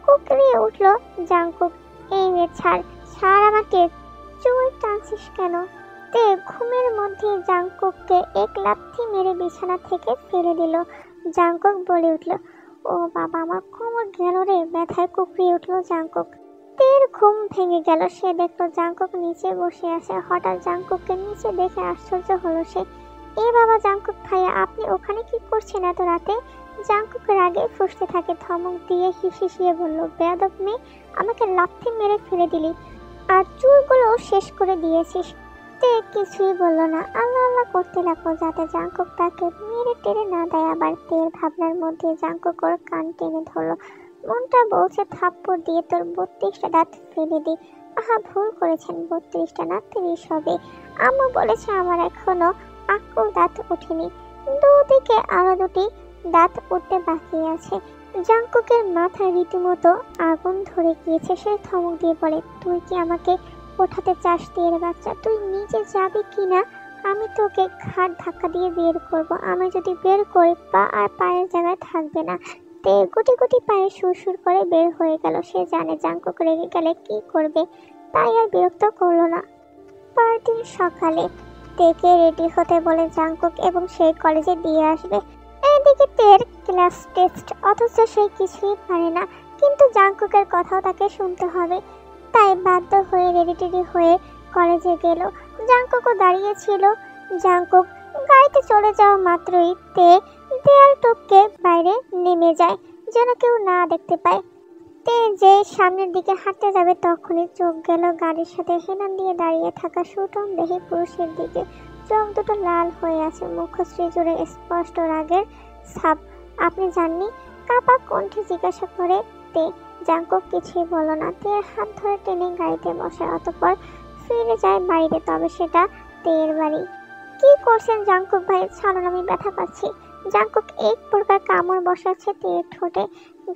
কুকরিয়ে উঠল জাঙ্কুক। এই মেয়ে ছাড়, ছাড় আমাকে, চুল টানছিস কেন? তে ঘুমের মধ্যে জাঙ্কুককে এক লাথি মেরে বিছানা থেকে ফেলে দিল। জাঙ্কুক বলে উঠল, ও বাবা, আমার কোমর গেল রে। ব্যথায় কুকরিয়ে উঠল জাঙ্কুক। তের ঘুম ভেঙে গেল। সে দেখলো জাঙ্কুক নিচে বসে আছে। হঠাৎ জাঙ্কুককে নিচে দেখে আশ্চর্য হলো সে। এ বাবা জাঙ্কুক ভাইয়া, আপনি ওখানে কি করছেন এত রাতে? জাঙ্কুকের আগে ফুঁসতে থাকে। ধমক দিয়ে হিসিয়ে বলল, বেয়াদব মেয়ে, আমাকে লাথি মেরে ফেলে দিলি আর চুলগুলো শেষ করে দিয়েছিস। তে কিছুই বলল না। আল্লাহ আল্লাহ করতে লাগলো যাতে জাঙ্কুক তাকে মেরে টেরে না দেয়। আবার তের ভাবনার মধ্যে জাঙ্কুক ওর কান টেনে ধরলো। মনটা বলছে থাপ্পড় দিয়ে তোর 32টা দাঁত ফেলে দি। আহা, ভুল করেছেন, 32টা না 30 হবে। আম্মু বলেছে আমার এখনো আক্কুল দাঁত ওঠেনি, দুদিকে আরো দুটি দাঁত উঠতে বাকি আছে। জাঙ্কুকের মাথায় রীতিমতো আগুন ধরে গিয়েছে। সে ধমক দিয়ে বলে, তুই কি আমাকে ওঠাতে চাস? টের বাচ্চা, তুই নিজে যাবি কিনা আমি তোকে ঘাট ধাক্কা দিয়ে বের করব। আমি যদি বের করি, পা আর পায়ের জায়গায় থাকবে না। তে গুটি গুটি পায়ে সুর করে বের হয়ে গেল। সে জানে জাঙ্কুক রেগে গেলে কি করবে, তাই আর বিরক্ত করলো না। পরের দিন সকালে তেকে রেডি হতে বলে জাঙ্কুক এবং সেই কলেজে দিয়ে আসবে। এদিকে তের ক্লাস টেস্ট, অথচ সে কিছুই পারে না। কিন্তু জাঙ্কুকের কথাও তাকে শুনতে হবে, তাই বাধ্য হয়ে রেডি হয়ে কলেজে গেল। জাঙ্কুকও দাঁড়িয়ে ছিল। জাঙ্কুক গাড়িতে চলে যাওয়া মাত্রই তে দেয়াল টপকে বাইরে নেমে যায়, যেন কেউ না দেখতে পায়। তে যে সামনের দিকে হাঁটতে যাবে, তখনই চোখ গেল গাড়ির সাথে হেলান দিয়ে দাঁড়িয়ে থাকা সুঠম দেহী পুরুষের দিকে। চোখ দুটো লাল হয়ে আছে, মুখশ্রী জুড়ে স্পষ্ট রাগের ছাপ। আপনি জাননি? কাপা কণ্ঠে জিজ্ঞাসা করে তে। জাঙ্কুক কিছুই বলল না। তের হাত ধরে টেনে গাড়িতে বসে, অতঃপর ফিরে যায় বাড়িতে। তবে সেটা তের বাড়ি। কি করছেন জাঙ্কুক ভাই? ছাড়ুন, আমি ব্যথা পাচ্ছি। জাঙ্কুক এক প্রকার কামড় বসাচ্ছে তের ঠোঁটে।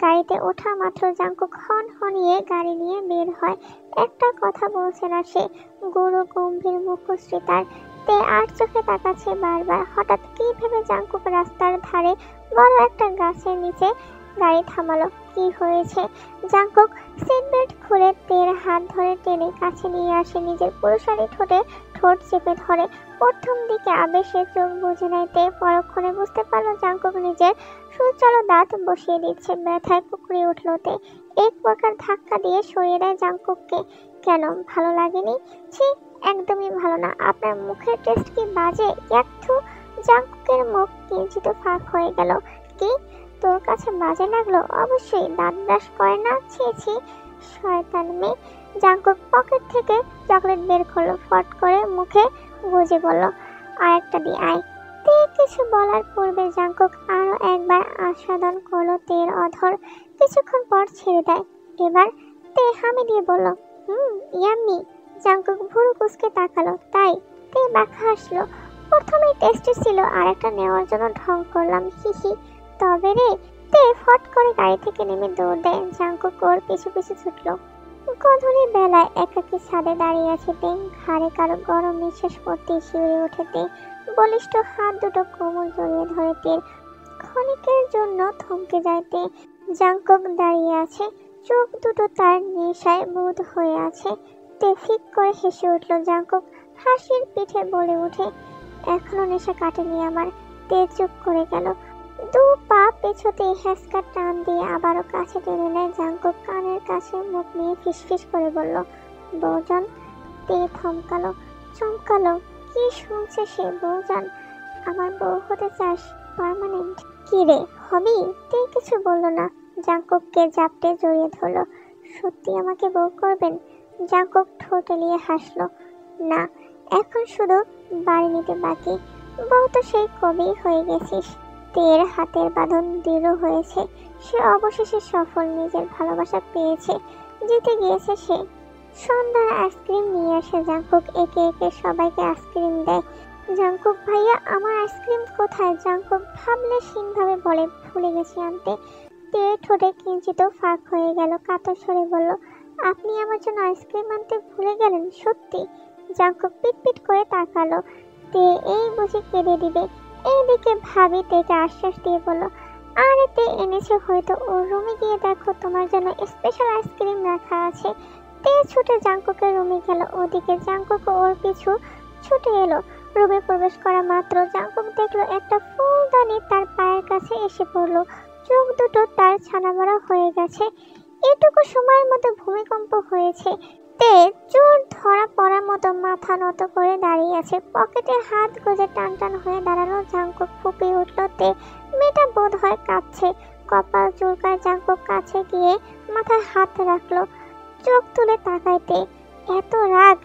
গাড়িতে ওঠা মাত্র জাঙ্কুক হনহনিয়ে গাড়ি নিয়ে বের হয়। একটা কথা বলছে না সে। গুরু গম্ভীর মুখশ্রী তার। তে আর চোখে তাকাচ্ছে বারবার। হঠাৎ কি ভেবে জাঙ্কুক রাস্তার ধারে বড় একটা গাছের নিচে গাড়ি থামালো। কি হয়েছে? জাঙ্কুক সিট বেল্ট খুলে তের হাত ধরে টেনে কাছে নিয়ে আসে। নিজের পুরুষালী ঠোঁটে ঠোঁট চেপে ধরে। প্রথম দিকে আবেশে চোখ বুঝে নেয় তে। পরক্ষণে বুঝতে পারলো জাঙ্কুক নিজের সুচালো দাঁত বসিয়ে দিচ্ছে। ব্যথায় কুকড়ে উঠল তে। এক প্রকার ধাক্কা দিয়ে সরিয়ে দেয় জাঙ্কুককে। কেন, ভালো লাগেনি? ছি, একদমই ভালো না। আপনার মুখের টেস্ট কি বাজে? একটু। জাঙ্কুকের মুখ কিঞ্চিত ফাঁক হয়ে গেল। কি, তোর কাছে বাজে লাগলো? অবশ্যই, দাঁত ব্রাশ করে না? ছি ছি, শয়তান মেয়ে। জাঙ্কুক পকেট থেকে চকলেট বের করলো, ফট করে মুখে গুজে বলল, আর একটা দি আয়। তে কিছু বলার পূর্বে জাঙ্কুক আরো একবার আস্বাদন করলো তের অধর। কিছুক্ষণ পর ছেড়ে দেয়। এবার তে হামি দিয়ে বলল, ইয়াম্মি। জাঙ্কুক ভুরু কুঁচকে তাকালো। তাই? তে বাঁকা হাসলো। প্রথমে টেস্টি ছিল, আর একটা নেওয়ার জন্য ঢং করলাম, হিহি। তবে রে। তে ফট করে গাড়ি থেকে নেমে দৌড় দেয়। জাঙ্কুক ওর পিছু পিছু ছুটলো। গধূলি বেলায় একাকী ছাদে দাঁড়িয়ে আছে তে। ঘাড়ে কারো গরম নিঃশ্বাস পড়তে শিউরে ওঠে তে। বলিষ্ঠ হাত দুটো কোমর জড়িয়ে ধরে তে। ক্ষণিকের জন্য থমকে যায় তে। জাঙ্কুক দাঁড়িয়ে আছে, চোখ দুটো তার নেশায় বোধ হয়ে আছে। তে ফিক করে হেসে উঠল। জাঙ্কুক হাসির পিঠে বলে ওঠে, এখনো নেশা কাটেনি আমার। তে চুপ করে গেল। দু পা পেছোতে হ্যাঁচকা টান দিয়ে আবারও কাছে টেনে নেয় জাঙ্কুক। কানের কাছে মুখ নিয়ে ফিসফিস করে বলল, বৌজান। তে থমকালো, চমকালো। কি শুনছে সে? বৌজান? আমার বউ হতে চাস পার্মানেন্ট? কি রে, হবি? তে কিছু বলল না। জাঙ্কুককে জাপটে জড়িয়ে ধরলো। সত্যি আমাকে বউ করবেন? জাঙ্কুক ঠোঁট এলিয়ে হাসলো। না, এখন শুধু বাড়ি নিতে বাকি। বউ তো সেই কবেই হয়ে গেছিস। তের হাতের বাঁধন দৃঢ় হয়েছে। সে অবশেষে সফল, নিজের ভালোবাসা পেয়েছে, জিতে গিয়েছে সে। সন্ধ্যার আইসক্রিম নিয়ে আসে জাঙ্কুক। একে একে সবাইকে আইসক্রিম দেয়। জাঙ্কুক ভাইয়া, আমার আইসক্রিম কোথায়? জাঙ্কুক ভাবলে সিনভাবে বলে, ভুলে গেছি আনতে। তে ঠোঁটে কিঞ্চিত ফাঁক হয়ে গেল। কাতর স্বরে বলল, আপনি আমার জন্য আইসক্রিম আনতে ভুলে গেলেন? সত্যি? জাঙ্কুক পিটপিট করে তাকালো। তে এই বুঝি কেঁদে দিবে। এইদিকে ভাবি তেকে আশ্বাস দিয়ে বলল, আরে তে এনেছে হয়তো, ওর রুমে গিয়ে দেখো, তোমার জন্য স্পেশাল আইসক্রিম রাখা আছে। তে ছুটে জাঙ্কুকের রুমে গেল। ওদিকে জাঙ্কুক ওর পিছু ছুটে এলো। রুমে প্রবেশ করা মাত্র জাঙ্কুক দেখলো একটা ফুলদানি তার পায়ের কাছে এসে পড়লো। চোখ দুটো তার ছানাবড়া হয়ে গেছে। এটুকু সময়ের মতো ভূমিকম্প হয়েছে। তে চোর ধরা পড়ার মতো মাথা নত করে দাঁড়িয়ে আছে। পকেটে হাত গুজে টান টান হয়ে দাঁড়ানো জাঙ্কুক ফুপিয়ে উঠল। তে মেয়েটা বোধ হয় কাঁপছে। কপাল চুলকায়। জাঙ্কুক কাছে গিয়ে মাথায় হাত রাখলো। চোখ তুলে তাকাইতে এত রাগ।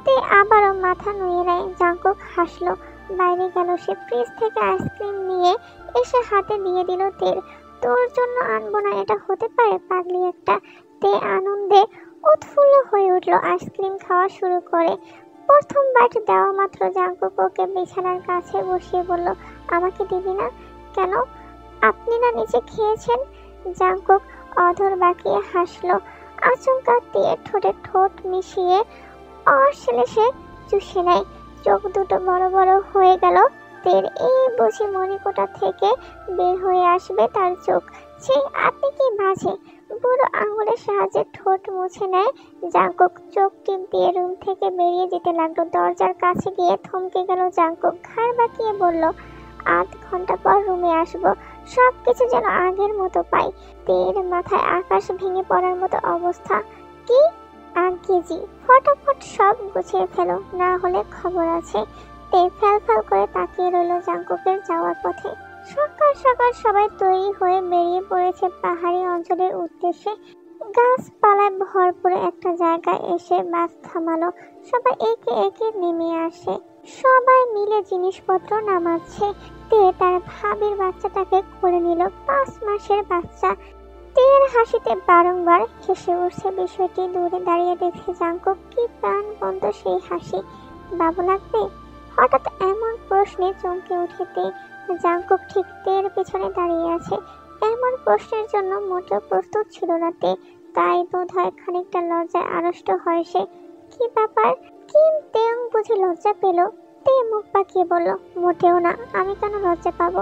তে আবারও মাথা নুয়ে নেয়। জাঙ্কুক হাসলো। বাইরে গেল সে। ফ্রিজ থেকে আইসক্রিম নিয়ে এসে হাতে দিয়ে দিল তের। তোর জন্য আনবো না, এটা হতে পারে পাগলি একটা। তে আনন্দে উৎফুল্ল হয়ে উঠল। আইসক্রিম খাওয়া শুরু করে। প্রথম বাইট দেওয়া মাত্র জাঙ্কুক ওকে বিছানার কাছে বসিয়ে বলল, আমাকে দিবি না কেন? আপনি না নিচে খেয়েছেন? জাঙ্কুক অধর বাঁকিয়ে হাসলো। আচমকা দিয়ে ঠোঁটে ঠোঁট মিশিয়ে অশ্লেষে চুষে নেয়। চোখ দুটো বড় বড় হয়ে গেল তের। এই বুঝি মণিকোটা থেকে বের হয়ে আসবে তার চোখ। সেই আপনি কি বাজে। বুড়ো আঙুলের সাহায্যে ঠোঁট মুছে নেয় জাঙ্কুক। চোখ টিপ দিয়ে রুম থেকে বেরিয়ে যেতে লাগলো। দরজার কাছে গিয়ে থমকে গেল জাঙ্কুক। ঘাড় বাঁকিয়ে বলল, আধ ঘন্টা পর রুমে আসবো, সবকিছু যেন আগের মতো পাই। তের মাথায় আকাশ ভেঙে পড়ার মতো অবস্থা। কি আজ্ঞেজি, ফটাফট সব গুছিয়ে ফেলো, না হলে খবর আছে। তে ফ্যাল ফ্যাল করে তাকিয়ে রইল জাঙ্কুকের যাওয়ার পথে। সকাল সকাল সবাই তৈরি হয়ে বেরিয়ে পড়েছে পাহাড়ি অঞ্চলের উদ্দেশ্যে। গাছপালায় ভরপুর একটা জায়গায় এসে বাস থামালো। সবাই একে একে নেমে আসে। সবাই মিলে জিনিসপত্র নামাচ্ছে। তে তার ভাবির বাচ্চাটাকে কোলে নিল। 5 মাসের বাচ্চা। তের হাসিতে বারংবার হেসে উঠছে। বিষয়টি দূরে দাঁড়িয়ে দেখে জাঙ্কুক কি প্রাণবন্ত সেই হাসি। বাবু লাগবে? হঠাৎ এমন প্রশ্নে চমকে উঠে তে। জাঙ্কুক ঠিক তের পেছনে দাঁড়িয়ে আছে। এমন প্রশ্নের জন্য মোটেও প্রস্তুত ছিল না তে। তাই বোধ হয় খানিকটা লজ্জায় আড়ষ্ট হয় সে। কি ব্যাপার? কিম তেং বুঝি লজ্জা পেল? তে মুখ পাকিয়ে বলল, মোটেও না, আমি কেন লজ্জা পাবো?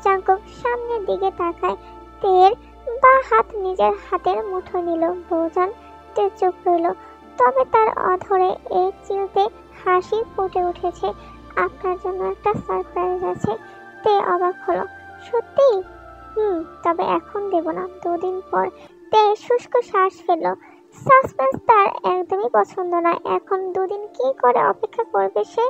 জাঙ্কুক সামনের দিকে তাকায়। তের বা হাত নিজের হাতের মুঠো নিল। বৌজান। তে চুপ রইল। তবে তার অধরে এক চিলতে হাসি ফুটে উঠেছে। আপনার জন্য একটা সারপ্রাইজ আছে। তে অবাক হলো। সত্যি? তবে এখন দেব না, 2 দিন পর। তে শুষ্ক শ্বাস ফেলল। সাসপেন্স তার একদমই পছন্দ নয়। এখন 2 দিন কি করে অপেক্ষা করবে সে?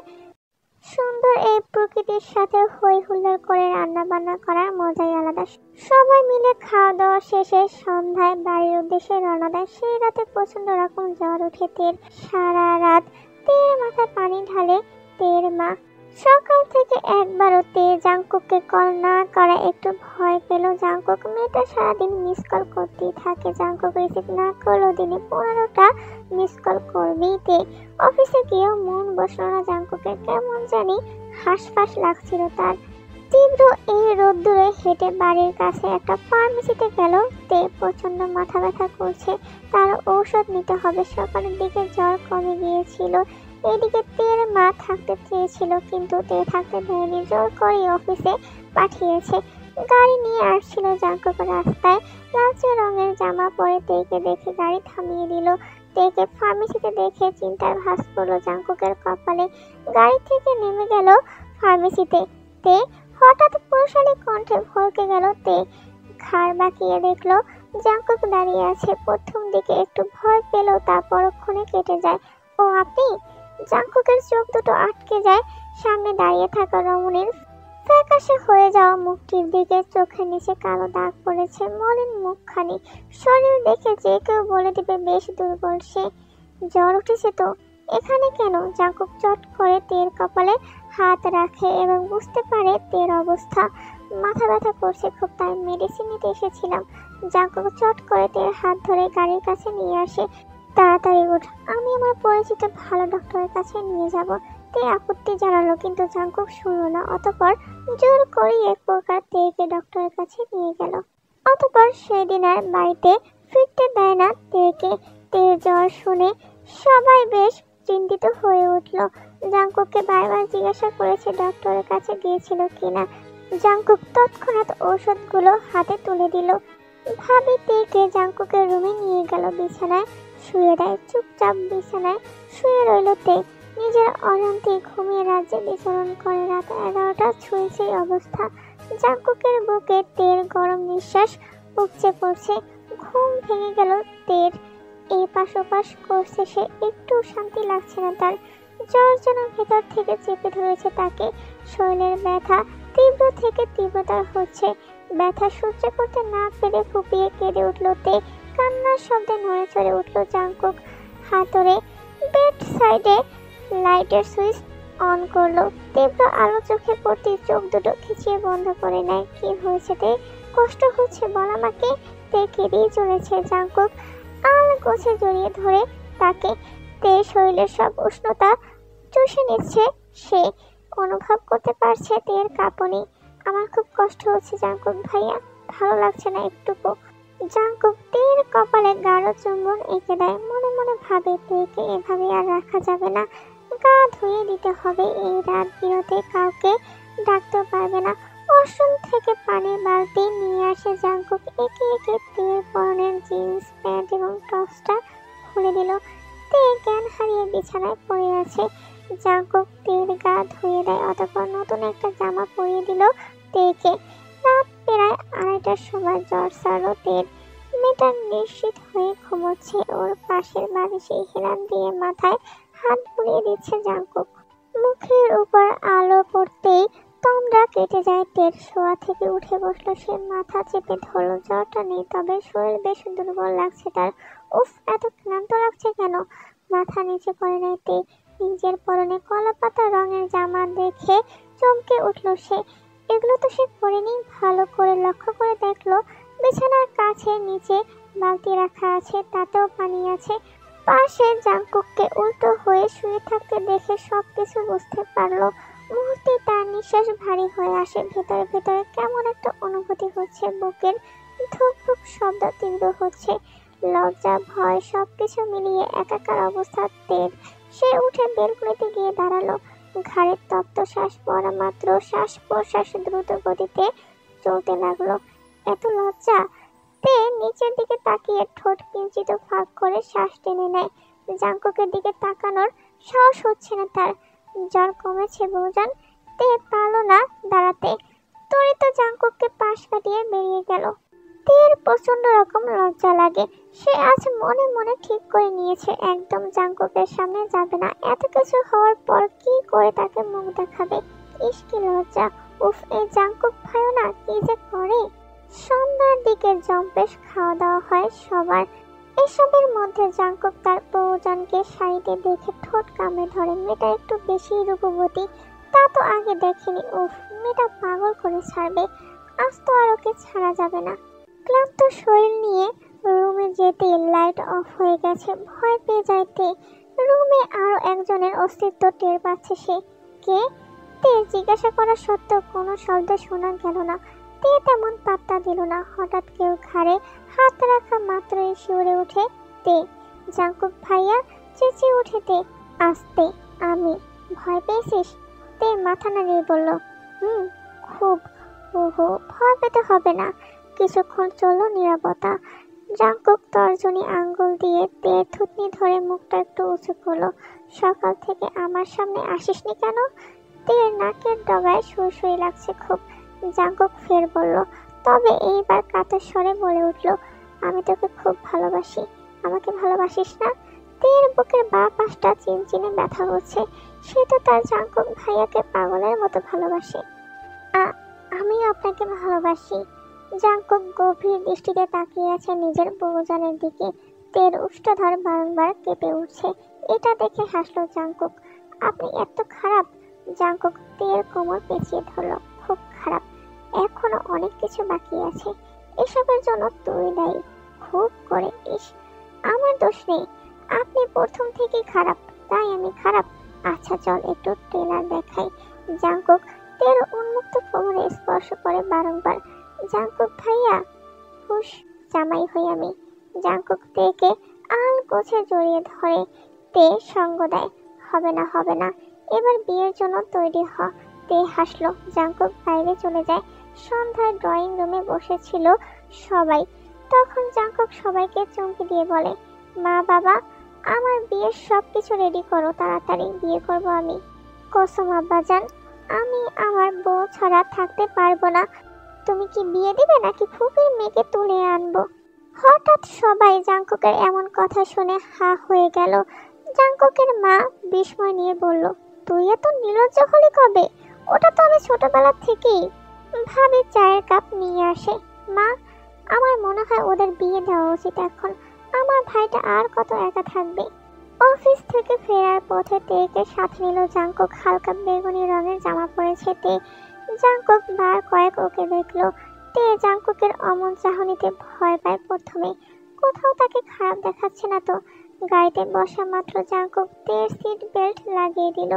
সুন্দর এই প্রকৃতির সাথে হই হুল্লোড় করে রান্না বান্না করার মজাই আলাদা। সবাই মিলে খাওয়া দাওয়া শেষে সন্ধ্যায় বাড়ির উদ্দেশ্যে রওনা দেয়। সেই রাতে প্রচন্ড রকম জ্বর উঠে তের। সারা রাত তের মাথায় পানি ঢালে তের মা। সকাল থেকে একবারও তে জাঙ্কুককে কল না করা একটু ভয় পেল। জাঙ্কুক মেয়েটা সারাদিন মিস কল করতেই থাকে। জাঙ্কুক রিসিভ না করলেও দিনে 15টা মিস কল করবেই তে। অফিসে গিয়েও মন বসল না জাঙ্কুকের। কেমন জানি হাঁসফাঁস লাগছিল তার। তীব্র এই রোদ্দুরে হেঁটে বাড়ির কাছে একটা ফার্মেসিতে গেল তে। প্রচন্ড মাথা ব্যথা করছে, তার ঔষধ নিতে হবে। সকালের দিকে জ্বর কমে গিয়েছিল। এদিকে তের মা থাকতে চেয়েছিল, কিন্তু তে থাকতে দেয়নি। জোর করে অফিসে পাঠিয়েছে। গাড়ি নিয়ে আসছিল জাঙ্কুক। রাস্তায় লালচে রঙের জামা পরে তেকে দেখে গাড়ি থামিয়ে দিল। তেকে ফার্মেসিতে দেখে চিন্তার ভাঁজ পড়ল জাঙ্কুকের কপালে। গাড়ি থেকে নেমে গেল ফার্মেসিতে। তে হঠাৎ পুরুষালী কণ্ঠে ভড়কে গেল তে। ঘাড় বাঁকিয়ে দেখলো জাঙ্কুক দাঁড়িয়ে আছে। প্রথম দিকে একটু ভয় পেল, তা পরক্ষণে কেটে যায়। ও আপনি? জাঙ্কুকের চোখ দুটো আটকে যায় সামনে দাঁড়িয়ে থাকা রমণীর ফ্যাকাশে হয়ে যাওয়া মুখটির দিকে। চোখের নিচে কালো দাগ পড়েছে। মলিন মুখখানি। শরীর দেখে যে কেউ বলে দিবে বেশ দুর্বল সে। জ্বর উঠেছে তো? এখানে কেন? জাঙ্কুক চট করে তের কপালে হাত রাখে এবং বুঝতে পারে তের অবস্থা। মাথা ব্যথা করছে খুব, তাই মেডিসিন নিতে এসেছিলাম। জাঙ্কুক চট করে তের হাত ধরে গাড়ির কাছে নিয়ে আসে। তাড়াতাড়ি উঠ, আমি আমার পরিচিত ভালো ডক্টরের কাছে নিয়ে যাব। তে আপত্তি জানালো, কিন্তু জাঙ্কুক শুনল না। অতঃপর জোর করে এক প্রকার তেকে ডক্টরের কাছে নিয়ে গেল। অতঃপর সেদিন আর বাড়িতে ফিরতে দেয় না তেকে। তের জ্বর শুনে সবাই বেশ চিন্তা চিন্তিত হয়ে উঠল। জাংকুককে বারবার জিজ্ঞাসা করেছে ডক্টরের কাছে গিয়েছিল কিনা। জাংকুক তৎক্ষণাৎ ঔষধগুলো হাতে তুলে দিল। ভাবি তেকে জাংকুকের রুমে নিয়ে গেল, বিছানায় শুয়ে দেয়। চুপচাপ বিছানায় শুয়ে রইল তে। নিজের অজান্তে ঘুমিয়ে রাজ্যে বিচরণ করে। রাত 11টা ছুঁয়েছে অবস্থা। জাংকুকের বুকে তের গরম নিঃশ্বাস উপচে পড়ছে। ঘুম ভেঙে গেল তের। এপাশ ওপাশ করছে সে, একটু শান্তি লাগছে না তার। জ্বর যেন ভেতর থেকে চেপে ধরেছে তাকে। শরীরের ব্যথা তীব্র থেকে তীব্রতর হচ্ছে। ব্যথা সহ্য করতে না পেরে ফুপিয়ে কেঁদে উঠল তে। কান্নার শব্দে নড়ে চড়ে উঠল জাংকুক। হাতুড়ে বেড সাইডে লাইটের সুইচ অন করলো। তীব্র আলো চোখে পড়তেই চোখ দুটো খিচিয়ে বন্ধ করে নেয়। কি হয়েছে তে? কষ্ট হচ্ছে বল আমাকে। তে কেঁদেই চলেছে। জাংকুক আল গোছে জড়িয়ে ধরে তাকে। তে শরীরের সব উষ্ণতা চুষে নিচ্ছে সে। অনুভব করতে পারছে তের কাঁপুনি। আমার খুব কষ্ট হচ্ছে জাংকুক ভাইয়া, ভালো লাগছে না একটুকু। জাংকুক তের কপালে গাঢ় চুম্বন এঁকে দেয়। মনে মনে ভাবে তেকে এভাবে আর রাখা যাবে না, গা ধুয়ে দিতে হবে। এই রাত বিরতে কাউকে ডাকতেও পারবে না। ওয়াশরুম থেকে পানির বালতি নিয়ে আসে জাংকুক। একে একে তের পরনের জিন্স প্যান্ট এবং টপসটা খুলে দিল। তে জ্ঞান হারিয়ে বিছানায় পড়ে আছে। জাংকুক তের গা ধুয়ে দেয়, অতঃপর নতুন একটা জামা পরিয়ে দিল তেকে। রাত প্রায় 2:30টার সময় জ্বর সারল তের। মেয়েটা নিশ্চিত হয়ে ঘুমোচ্ছে। ওর পাশের বালিশে হেলান দিয়ে মাথায় হাত বুলিয়ে দিচ্ছে জাংকুক। মুখের উপর আলো পড়তেই তন্দ্রা কেটে যায় তের। শোয়া থেকে উঠে বসলো সে, মাথা চেপে ধরল। জ্বরটা নেই, তবে শরীর বেশ দুর্বল লাগছে তার। উফ, এত ক্লান্ত লাগছে কেন? মাথা নিচে করে নেয় তে। নিজের পরনে কলা পাতা রঙের জামা দেখে চমকে উঠল সে। এগুলো তো সে পরেনি। ভালো করে লক্ষ্য করে দেখলো বিছানার কাছে নিচে বালতি রাখা আছে, তাতেও পানি আছে। পাশে জাংকুককে উল্টো হয়ে শুয়ে থাকতে দেখে সবকিছু বুঝতে পারলো। মুহূর্তে তার নিঃশ্বাস ভারী হয়ে আসে। ভেতরে ভেতরে কেমন একটা অনুভূতি হচ্ছে। বুকের ধুক ধুক শব্দ তীব্র হচ্ছে। লজ্জা ভয় সবকিছু মিলিয়ে একাকার অবস্থা তের। সে উঠে বেলকনিতে গিয়ে দাঁড়ালো। ঘাড়ের তপ্ত শ্বাস পড়া মাত্র শ্বাস প্রশ্বাস দ্রুত গতিতে চলতে লাগলো। এত লজ্জা! তে নিচের দিকে তাকিয়ে ঠোঁট কিঞ্চিত ফাঁক করে শ্বাস টেনে নেয়। জাংকুকের দিকে তাকানোর সাহস হচ্ছে না তার। জ্বর কমেছে বউজান। তে পারল না দাঁড়াতে। ত্বরিত জাংকুককে পাশ কাটিয়ে বেরিয়ে গেল। তের প্রচন্ড রকম লজ্জা লাগে। সে আজ মনে মনে ঠিক করে নিয়েছে একদম জাংকুকের সামনে যাবে না। এত কিছু হওয়ার পর কি করে তাকে মুখ দেখাবে। ইস কি লজ্জা! উফ, এই জাংকুক ভাইও না কি যে করে। সন্ধ্যার দিকে জম্পেশ খাওয়া দাওয়া হয় সবার। এসবের মধ্যে জাংকুক তার বউজানকে শাড়িতে দেখে ঠোঁট কামড়ে ধরে। মেয়েটা একটু বেশি রূপবতী, তা তো আগে দেখেনি। উফ, মেয়েটা পাগল করে ছাড়বে। আজ তো আর ওকে ছাড়া যাবে না। ক্লান্ত শরীর নিয়ে রুমে যেতে লাইট অফ হয়ে গেছে। ভয় পেয়ে যাইতে রুমে আরো একজনের অস্তিত্ব টের পাচ্ছে সে। কে? তে জিজ্ঞাসা করা সত্ত্বেও কোনো শব্দ শোনা গেল না। তে তেমন পাত্তা দিল না। হঠাৎ কেউ ঘাড়ে হাত রাখা মাত্রই শিউরে উঠে তে। জাংকুক ভাইয়া, চেঁচিয়ে উঠে তে। আস্তে। আমি। ভয় পেয়েছিস? তে মাথা নাড়িয়ে বলল, খুব। ওহো, ভয় পেতে হবে না। কিছুক্ষণ চলল নীরবতা। জাংকুক তর্জনী আঙ্গুল দিয়ে তের থুতনি ধরে মুখটা একটু উঁচু করলো। সকাল থেকে আমার সামনে আসিসনি কেন? তের নাকের ডগায় সুরসুরি লাগছে খুব। জাংকুক ফের বলল, তবে এইবার কাতর স্বরে বলে উঠল, আমি তোকে খুব ভালোবাসি। আমাকে ভালোবাসিস না? তের বুকের বাঁ পাশটা চিনচিনে ব্যথা হচ্ছে। সে তো তার জাংকুক ভাইয়াকে পাগলের মতো ভালোবাসে। আমিও আপনাকে ভালোবাসি। জাংকুক গভীর দৃষ্টিতে তাকিয়ে আছে নিজের বউজানের দিকে। তের উষ্ঠধর বারংবার কেঁপে উঠছে। এটা দেখে হাসলো জাংকুক। আপনি এত খারাপ? জাংকুক তের কোমর পেঁচিয়ে ধরল। খুব খারাপ। এখনো অনেক কিছু বাকি আছে। এসবের জন্য তুই দায়ী। খুব করে। ইস, আমার দোষ নেই। আপনি প্রথম থেকেই খারাপ, তাই আমি খারাপ। আচ্ছা চল একটু ট্রেলার দেখাই। জাংকুক তের উন্মুক্ত কোমরে স্পর্শ করে বারংবার। জাংকুক ভাইয়া, হুশ, জামাই হই আমি। জাংকুক তেকে আল গোছে জড়িয়ে ধরে। তে সঙ্গ দেয়। হবে না, এবার বিয়ের জন্য তৈরি হ। তে হাসলো। জাঙ্কুক বাইরে চলে যায়। সন্ধ্যায় ড্রয়িং রুমে বসেছিল সবাই। তখন জাঙ্কুক সবাইকে চমকে দিয়ে বলে, মা বাবা, আমার বিয়ের সবকিছু রেডি করো, তাড়াতাড়ি বিয়ে করব আমি। কসম আব্বাজান, আমি আমার বউ ছাড়া থাকতে পারবো না। তুমি কি বিয়ে দিবে নাকি ফুপির মেয়েকে তুলে আনবো? হঠাৎ সবাই জাঙ্কুকের এমন কথা শুনে হা হয়ে গেল। জাঙ্কুকের মা বিস্ময় নিয়ে বলল, তুই এত নির্লজ্জ হলি কবে? ওটা তো আমি ছোটবেলা থেকেই ভাবি চায়ের কাপ নিয়ে আসে। মা, আমার মনে হয় ওদের বিয়ে দেওয়া উচিত এখন। আমার ভাইটা আর কত একা থাকবে। অফিস থেকে ফেরার পথে তেকে সাথে নিল জাঙ্কুক। হালকা বেগুনি রঙের জামা পরেছে তে। জাঙ্কুক বার কয়েক ওকে দেখলো। তে জাঙ্কুকের অমন চাহনিতে ভয় পায় প্রথমে। কোথাও তাকে খারাপ দেখাচ্ছে না তো। গাড়িতে বসা মাত্র জাঙ্কুক তের সিট বেল্ট লাগিয়ে দিল।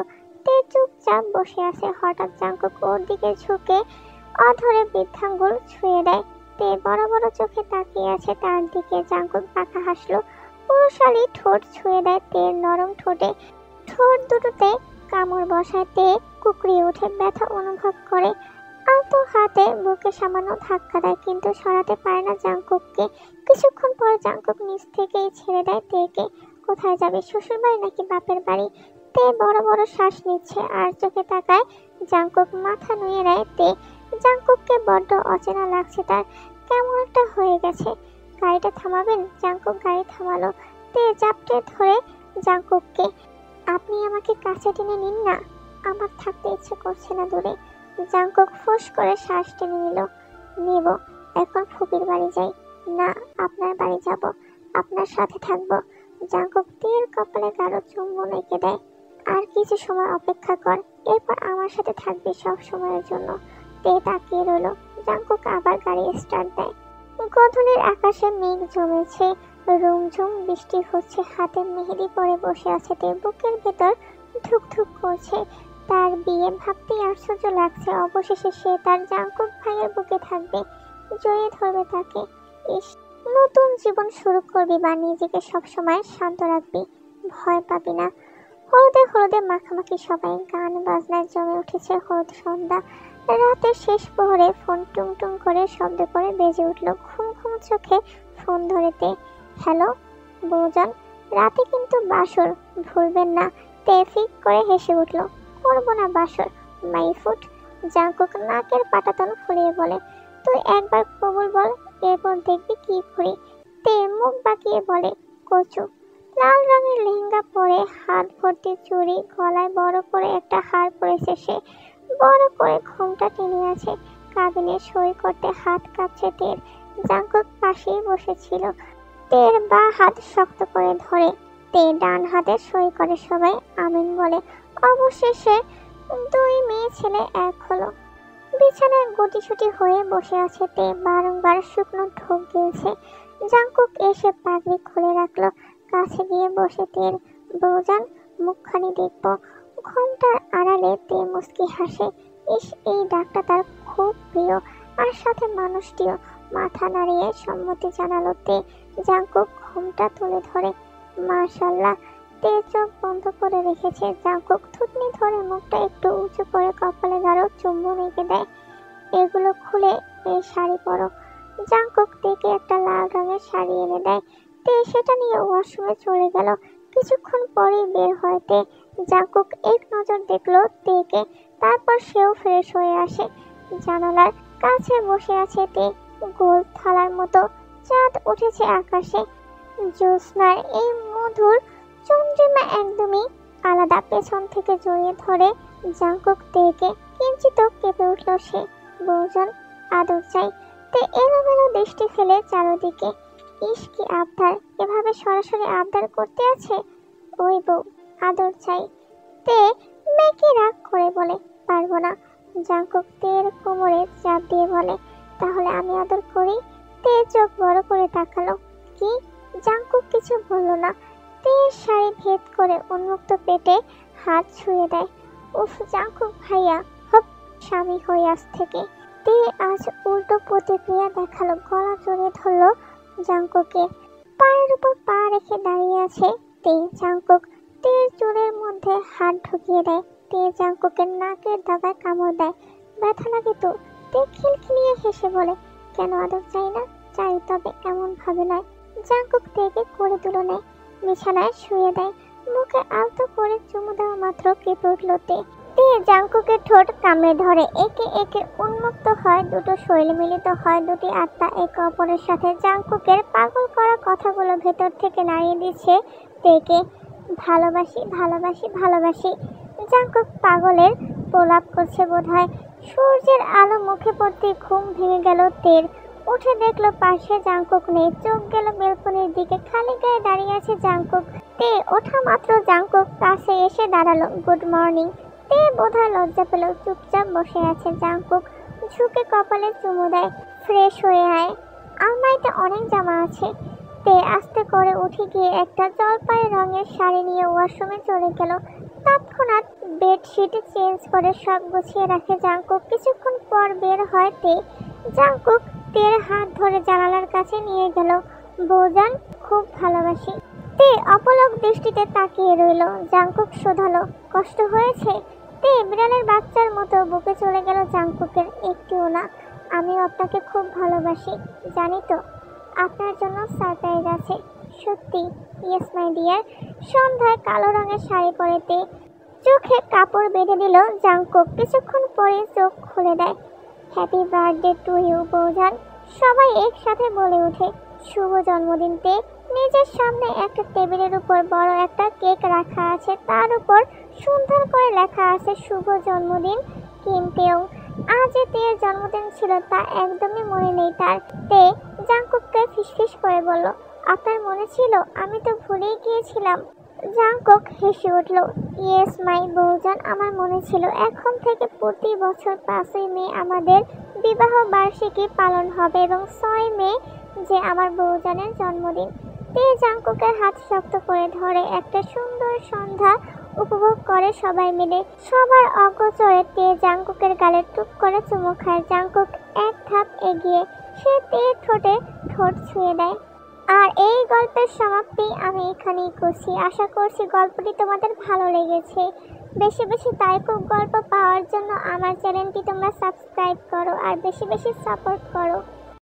তে চুপচাপ বসে আছে। হঠাৎ জাঙ্কুক ওর দিকে ঝুঁকে অধরে বৃদ্ধাঙ্গুল ছুঁয়ে দেয়। তে বড় বড় চোখে তাকিয়ে আছে তার দিকে। জাঙ্কুক বাঁকা হাসলো। পুরুষালী ঠোঁট ছুঁয়ে দেয় তের নরম ঠোঁটে। ঠোঁট দুটোতে কামড় বসায়। তে কুকড়িয়ে উঠে ব্যথা অনুভব করে। আলতো হাতে বুকে সামান্য ধাক্কা দেয়, কিন্তু সরাতে পারে না জাঙ্কুককে। কিছুক্ষণ পর জাঙ্কুক নিচ থেকেই ছেড়ে দেয় তেকে। কোথায় যাবে, শ্বশুর বাড়ি নাকি বাপের বাড়ি? তে বড় বড় শ্বাস নিচ্ছে আর চোখে তাকায়। জাঙ্কুক মাথা নুয়ে নেয়। তে জাঙ্কুককে বড্ড অচেনা লাগছে তার। কেমন একটা হয়ে গেছে। গাড়িটা থামাবেন? জাঙ্কুক গাড়ি থামালো। তে জাপটে ধরে জাঙ্কুককে, আপনি আমাকে কাছে টেনে নিন না, আমার থাকতে ইচ্ছে করছে না দূরে। জাঙ্কুক ফোঁস করে শ্বাস টেনে নিল। নেব, এখন ফুপির বাড়ি যাই। না, আপনার বাড়ি যাব, আপনার সাথে থাকবো। জাঙ্কুক তের কপালে গাঢ় চুম্বন এঁকে দেয়। আর কিছু সময় অপেক্ষা কর, এরপর আমার সাথে থাকবি সব সময়ের জন্য। তে তাকিয়ে রইল। জাঙ্কুক আবার গাড়ি স্টার্ট দেয়। গধূলির আকাশে মেঘ জমেছে, রুমঝুম বৃষ্টি হচ্ছে। হাতে মেহেদি পরে বসে আছে তে। বুকের ভেতর ধুকধুক করছে। তার বিয়ে ভাবতেই আশ্চর্য লাগছে। অবশেষে সে তার জাঙ্কুক ভাইয়ের বুকে থাকবে, জড়িয়ে ধরবে তাকে। ইস, নতুন জীবন শুরু করবি বা নিজেকে সবসময় শান্ত রাখবি, ভয় পাবি না। হলুদে হলুদে মাখামাখি সবাই। গান বাজনায় জমে উঠেছে হলুদ সন্ধ্যা। রাতের শেষ প্রহরে ফোন টুং টুং করে শব্দ করে বেজে উঠল। ঘুম ঘুম চোখে ফোন ধরেতে, হ্যালো বৌজান, রাতে কিন্তু বাসর, ভুলবেন না। তে ফিক করে হেসে উঠল, করবো না বাসর মাই ফুট। জাঙ্কুক নাকের পাটাতন ফুলিয়ে বলে, তুই একবার কবুল বল, এরপর দেখবি কি করি। তে মুখ বাঁকিয়ে বলে, কচু। লাল রঙের লেহেঙ্গা পরে, হাত ভর্তি চুড়ি, গলায় বড় করে একটা হার পরেছে সে। বড় করে ঘুমটা টেনে আছে। কাবিনে সই করতে হাত কাঁপছে তের। জাঙ্কুক পাশেই বসেছিল। তের বা হাত শক্ত করে ধরে। তে ডান হাতে সই করে। সবাই আমিন বলে। অবশেষে দুই মেয়ে ছেলে এক হলো। বিছানায় গুটিসুটি হয়ে বসে আছে তে। বারংবার শুকনো ঢোক গিলছে। জাঙ্কুক এসে পাগড়ি খুলে রাখলো। কাছে গিয়ে বসে তের, বৌজান মুখখানি দেখবো। ঘুমটার আড়ালে তে মুচকি হাসে। ইস, এই ডাকটা তার খুব প্রিয়। আর সাথে মানুষটিও। মাথা নাড়িয়ে সম্মতি জানালো তে। জাঙ্কুক ঘুমটা তুলে ধরে। মাশাআল্লাহ। তে চোখ বন্ধ করে রেখেছে। জাঙ্কুক থুতনি ধরে মুখটা একটু উঁচু করে কপালে গাঢ় চুম্বন এঁকে দেয়। এগুলো খুলে এই শাড়ি পরো। জাঙ্কুক তেকে একটা লাল রঙের শাড়ি এনে দেয়। তে সেটা নিয়ে ওয়াশরুমে চলে গেল। কিছুক্ষণ পরেই বের হয় তে। জাঙ্কুক এক নজর দেখলো তেকে, তারপর সেও ফ্রেশ হয়ে আসে। জানালার কাছে বসে আছে তে। গোল থালার মতো চাঁদ উঠেছে আকাশে। জ্যোৎস্নার এই মধুর চন্দ্রিমা একদমই আলাদা। পেছন থেকে জড়িয়ে ধরে জাঙ্কুক তেকে। কিঞ্চিত কেঁপে উঠল সে। বৌজন, আদর চাই। তে এলোমেলো দৃষ্টি ফেলে চারদিকে। ইস, কি আবদার! এভাবে সরাসরি আবদার করতে আছে। ওই বউ, আদর চাই। তে মেকি রাগ করে বলে, পারবো না। জাঙ্কুক তের কোমরে চাপ দিয়ে বলে, তাহলে আমি আদর করি। তে চোখ বড় করে তাকালো। কি? জাঙ্কুক কিছু বলল না। তের শাড়ি ভেদ করে উন্মুক্ত পেটে হাত ছুঁয়ে দেয়। উফ, জাঙ্কুক ভাইয়া, হপ, স্বামী হয়ে আজ থেকে। তে আজ উল্টো প্রতিক্রিয়া দেখালো। গলা জড়িয়ে ধরলো জাঙ্কুকে। পায়ের উপর পা রেখে দাঁড়িয়ে আছে তে। জাঙ্কুক তের চুলের মধ্যে হাত ঢুকিয়ে দেয়। তে জাংকুকের নাকের ডগায় কামড় দেয়। ব্যথা লাগে তো? তে খিলখিলিয়ে হেসে বলে, কেন আদর চাই না? চাই, তবে এমন ভাবে নয়। জাংকুক তেকে করে তুলে নেয়, বিছানায় শুয়ে দেয়। মুখে আলতো করে চুমু দেওয়া মাত্র কেঁপে উঠল তে। তে জাংকুকের ঠোঁট কামড়ে ধরে। একে একে উন্মুক্ত হয় দুটো শৈল, মিলিত হয় দুটি আত্মা একে অপরের সাথে। জাংকুকের পাগল করা কথাগুলো ভেতর থেকে নাড়িয়ে দিচ্ছে তেকে। ভালোবাসি, ভালোবাসি, ভালোবাসি। জাংকুক পাগলের প্রলাপ করছে বোধহয়। সূর্যের আলো মুখে পড়তে ঘুম ভেঙে গেল তের। উঠে দেখলো পাশে জাংকুক নেই। চোখ গেল বেলকনির দিকে, খালি গায়ে দাঁড়িয়ে আছে জাংকুক। তে ওঠা মাত্র জাংকুক কাছে এসে দাঁড়ালো। Good morning. তে বোধহয় লজ্জা পেল, চুপচাপ বসে আছে। জাংকুক ঝুঁকে কপালে চুমু দেয়। ফ্রেশ হয়ে আয়, আলমারিতে অনেক জামা আছে। তে আস্তে করে উঠে গিয়ে একটা জলপাই রঙের শাড়ি নিয়ে ওয়াশরুমে চলে গেল। তৎক্ষণাৎ বেডশিট চেঞ্জ করে সব গুছিয়ে রাখে জাংকুক। কিছুক্ষণ পর বের হয় তে। জাংকুক তের হাত ধরে জানালার কাছে নিয়ে গেল। বৌজান, খুব ভালোবাসি। তে অপলক দৃষ্টিতে তাকিয়ে রইল। জাংকুক শোধালো, কষ্ট হয়েছে? তে বিড়ালের বাচ্চার মতো বুকে চলে গেল জাংকুকের। একটুও না, আমিও আপনাকে খুব ভালোবাসি। জানি তো, আপনার জন্য সারপ্রাইজ আছে। সত্যি? Yes my dear. সন্ধ্যায় কালো রঙের শাড়ি পরে তে চোখে কাপড় বেঁধে দিল জাংকুক। কিছুক্ষণ পরে চোখ খুলে দেয়। হ্যাপি বার্থডে টু ইউ বৌজান। সবাই একসাথে বলে ওঠে, শুভ জন্মদিন তে। নিজের সামনে একটা টেবিলের উপর বড় একটা কেক রাখা আছে, তার উপর সুন্দর করে লেখা আছে শুভ জন্মদিন কিম পেয়ং। আজ তের জন্মদিন ছিল, তা একদমই মনে নেই তার। তে জাংকুককে ফিসফিস করে বলল, আপনার মনে ছিল? আমি তো ভুলেই গিয়েছিলাম। জাংকুক হেসে উঠল, ইয়েস মাই বৌজান, আমার মনে ছিল। এখন থেকে প্রতি বছর 5ই মে আমাদের বিবাহ বার্ষিকী পালন হবে এবং 6 মে যে আমার বৌজানের জন্মদিন। তে জাংকুকের হাত শক্ত করে ধরে একটা সুন্দর সন্ধ্যা উপভোগ করে সবাই মিলে। সবার অগোচরে তে জাংকুকের গালে টুপ করে চুমু খায়। জাংকুক এক ধাপ এগিয়ে সে তের ঠোঁটে ঠোঁট ছুঁয়ে দেয়। আর এই গল্পের সমাপ্তি আমি এখানেই করছি। আশা করছি গল্পটি তোমাদের ভালো লেগেছে। বেশি বেশি তাইকুক গল্প পাওয়ার জন্য আমার চ্যানেলটি তোমরা সাবস্ক্রাইব করো আর বেশি বেশি সাপোর্ট করো।